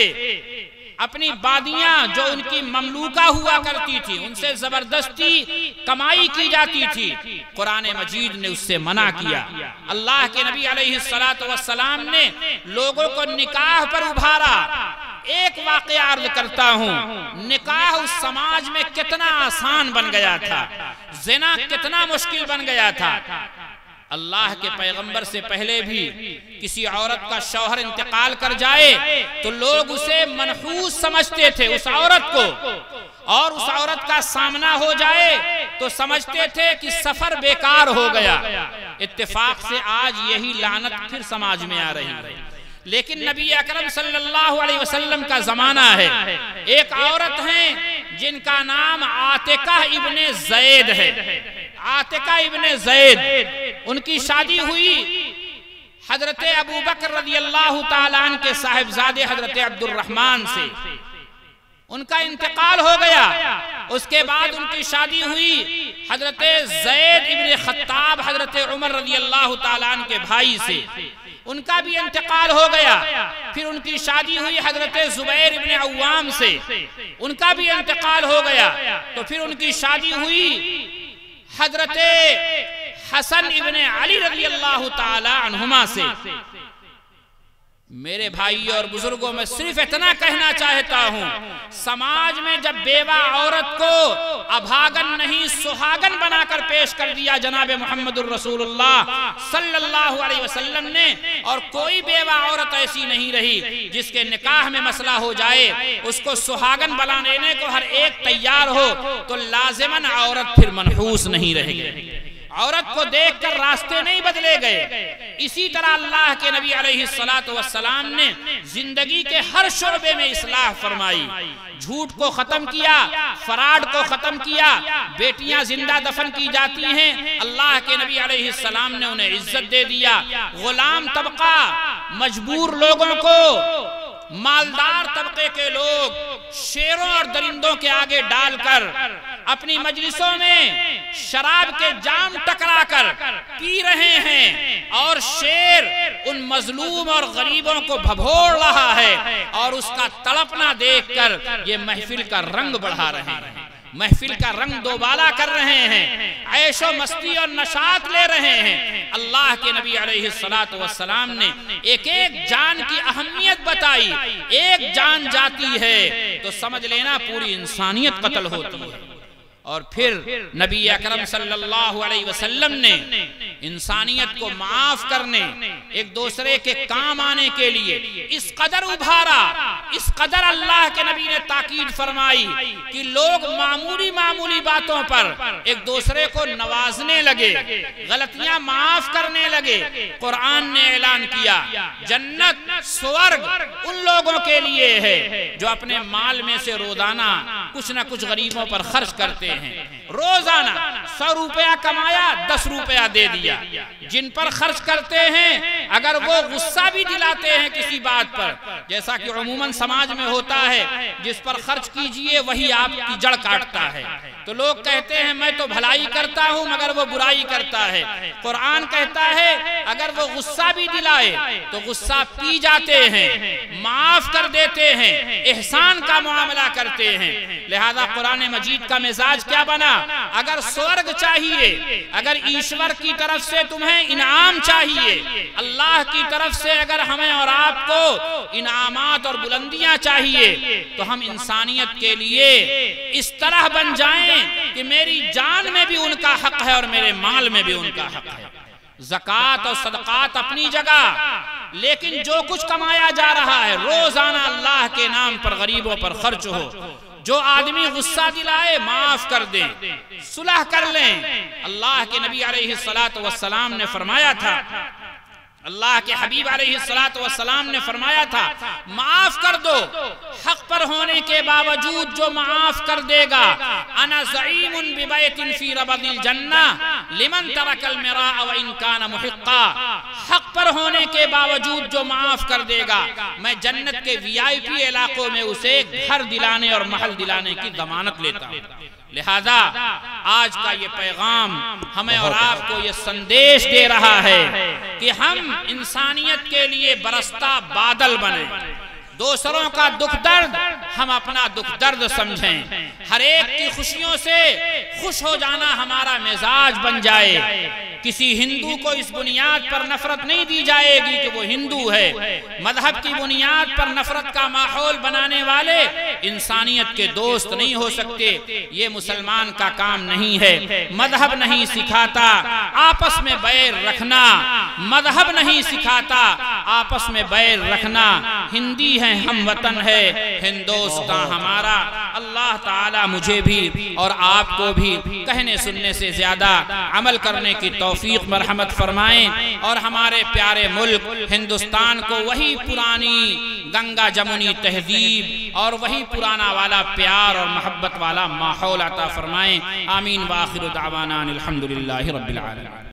اپنی بادیاں جو ان کی مملوکہ ہوا کرتی تھی ان سے زبردستی کمائی کی جاتی تھی، قرآن مجید نے اس سے منع کیا۔ اللہ کے نبی علیہ السلام نے لوگوں کو نکاح پر ابھارا۔ ایک واقعہ عرض کرتا ہوں، نکاح اس سماج میں کتنا آسان بن گیا تھا، زنا کتنا مشکل بن گیا تھا۔ اللہ کے پیغمبر سے پہلے بھی کسی عورت کا شوہر انتقال کر جائے تو لوگ اسے منحوس سمجھتے تھے اس عورت کو، اور اس عورت کا سامنا ہو جائے تو سمجھتے تھے کہ سفر بیکار ہو گیا۔ اتفاق سے آج یہی لعنت پھر سماج میں آ رہی ہے، لیکن نبی اکرم صلی اللہ علیہ وسلم کا زمانہ ہے۔ ایک عورت ہیں جن کا نام عاتقہ ابن زید ہے، عاتقہ ابن زید، ان کی شادی ہوئی حضرت ابو بکر رضی اللہ تعالیٰ عنہ کے صاحبزادے حضرت عبد الرحمن سے۔ ان کا انتقال ہو گیا، اس کے بعد ان کی شادی ہوئی حضرت زید ابن خطاب حضرت عمر رضی اللہ تعالیٰ عنہ کے بھائی سے، ان کا بھی انتقال ہو گیا۔ پھر ان کی شادی ہوئی حضرت زبیر ابن عوام سے، ان کا بھی انتقال ہو گیا۔ تو پھر ان کی شادی ہوئی حضرت حسن ابن علی رضی اللہ تعالی عنہما سے۔ میرے بھائی اور بزرگوں میں صرف اتنا کہنا چاہتا ہوں، سماج میں جب بیوہ عورت کو ابھاگن نہیں سہاگن بنا کر پیش کر دیا جناب محمد الرسول اللہ صلی اللہ علیہ وسلم نے، اور کوئی بیوہ عورت ایسی نہیں رہی جس کے نکاح میں مسئلہ ہو جائے اس کو سہاگن بنا لینے کو ہر ایک تیار ہو، تو لازماً عورت پھر منحوس نہیں رہے گی، عورت کو دیکھ کر راستے نہیں بدلے گئے۔ اسی طرح اللہ کے نبی علیہ السلام نے زندگی کے ہر شعبے میں اصلاح فرمائی، جھوٹ کو ختم کیا، فراڈ کو ختم کیا، بیٹیاں زندہ دفن کی جاتی ہیں، اللہ کے نبی علیہ السلام نے انہیں عزت دے دیا۔ غلام طبقہ، مجبور لوگوں کو مالدار طبقے کے لوگ شیروں اور درندوں کے آگے ڈال کر اپنی مجلسوں میں شراب کے جام ٹکرا کر پی رہے ہیں، اور شیر ان مظلوم اور غریبوں کو بھبھوڑ رہا ہے، اور اس کا تڑپنا دیکھ کر یہ محفل کا رنگ بڑھا رہے ہیں، محفل کا رنگ دوبالا کر رہے ہیں، عیش و مستی اور نشاط لے رہے ہیں۔ اللہ کے نبی علیہ السلام نے ایک ایک جان کی اہمیت بتائی۔ ایک جان جاتی ہے تو سمجھ لینا پوری انسانیت قتل ہوتی ہے۔ اور پھر نبی اکرم صلی اللہ علیہ وسلم نے انسانیت کو معاف کرنے، ایک دوسرے کے کام آنے کے لیے اس قدر ابھارا، اس قدر اللہ کے نبی نے تاکید فرمائی کہ لوگ معمولی باتوں پر ایک دوسرے کو نوازنے لگے، غلطیاں معاف کرنے لگے۔ قرآن نے اعلان کیا جنت سورگ ان لوگوں کے لیے ہے جو اپنے مال میں سے روزانہ کچھ نہ کچھ غریبوں پر خرچ کرتے ہیں۔ روزانہ 100 روپیہ کمایا، 10 روپیہ دے دیا۔ جن پر خرچ کرتے ہیں اگر وہ غصہ بھی دلاتے ہیں کسی بات پر، جیسا کہ عموماً سماج میں ہوتا ہے، جس پر خرچ کیجئے وہی آپ کی جڑ کاٹتا ہے، تو لوگ کہتے ہیں میں تو بھلائی کرتا ہوں مگر وہ برائی کرتا ہے۔ قرآن کہتا ہے اگر وہ غصہ بھی دلائے تو غصہ پی جاتے ہیں، معاف کر دیتے ہیں، احسان کا معاملہ کرتے ہیں۔ لہذا قرآن مجید کا مزاج کیا بنا؟ اگر سورگ چاہیے، اگر ایشور کی طرف سے تمہیں انعام چاہیے، اللہ کی طرف سے اگر ہمیں اور آپ کو انعامات اور بلندیاں چاہیے، تو ہم انسانیت کے لیے اس طرح بن جائیں کہ میری جان میں بھی ان کا حق ہے اور میرے مال میں بھی ان کا حق ہے۔ زکوٰۃ اور صدقات اپنی جگہ، لیکن جو کچھ کمایا جا رہا ہے روزانہ اللہ کے نام پر غریبوں پر خرچ ہو۔ جو آدمی غصہ دلائے معاف کر دیں، صلح کر لیں۔ اللہ کے نبی علیہ السلام نے فرمایا تھا، اللہ کے حبیب علیہ السلام نے فرمایا تھا معاف کر دو، حق پر ہونے کے باوجود جو معاف کر دے گا انا زعیم ببیت فی ربض الجنہ لمن ترک المراء وان کان محقا، حق پر ہونے کے باوجود جو معاف کر دے گا میں جنت کے VIP علاقوں میں اسے گھر دلانے اور محل دلانے کی ضمانت لیتا ہوں۔ لہذا آج کا یہ پیغام ہمیں اور آپ کو یہ سندیش دے رہا ہے کہ ہم انسانیت کے لیے برستا بادل بنیں، دوسروں کا دکھ درد ہم اپنا دکھ درد سمجھیں، ہر ایک کی خوشیوں سے خوش ہو جانا ہمارا مزاج بن جائے۔ کسی ہندو کو اس بنیاد پر نفرت نہیں دی جائے گی کہ وہ ہندو ہے۔ مذہب کی بنیاد پر نفرت کا ماحول بنانے والے انسانیت کے دوست نہیں ہو سکتے۔ یہ مسلمان کا کام نہیں ہے۔ مذہب نہیں سکھاتا آپس میں بیر رکھنا، مذہب نہیں سکھاتا آپس میں بیر رکھنا۔ ہندی ہیں، ہم وطن ہے، ہندوستان ہمارا۔ اللہ تعالیٰ مجھے بھی اور آپ کو بھی کہنے سننے سے زیادہ عمل کرنے کی توفیق مرحمت فرمائیں، اور ہمارے پیارے ملک ہندوستان کو وہی پرانی گنگا جمنی تہذیب اور وہی پرانا والا پیار اور محبت والا ماحول عطا فرمائیں۔ آمین وآخر دعوانا الحمدللہ رب العالمین۔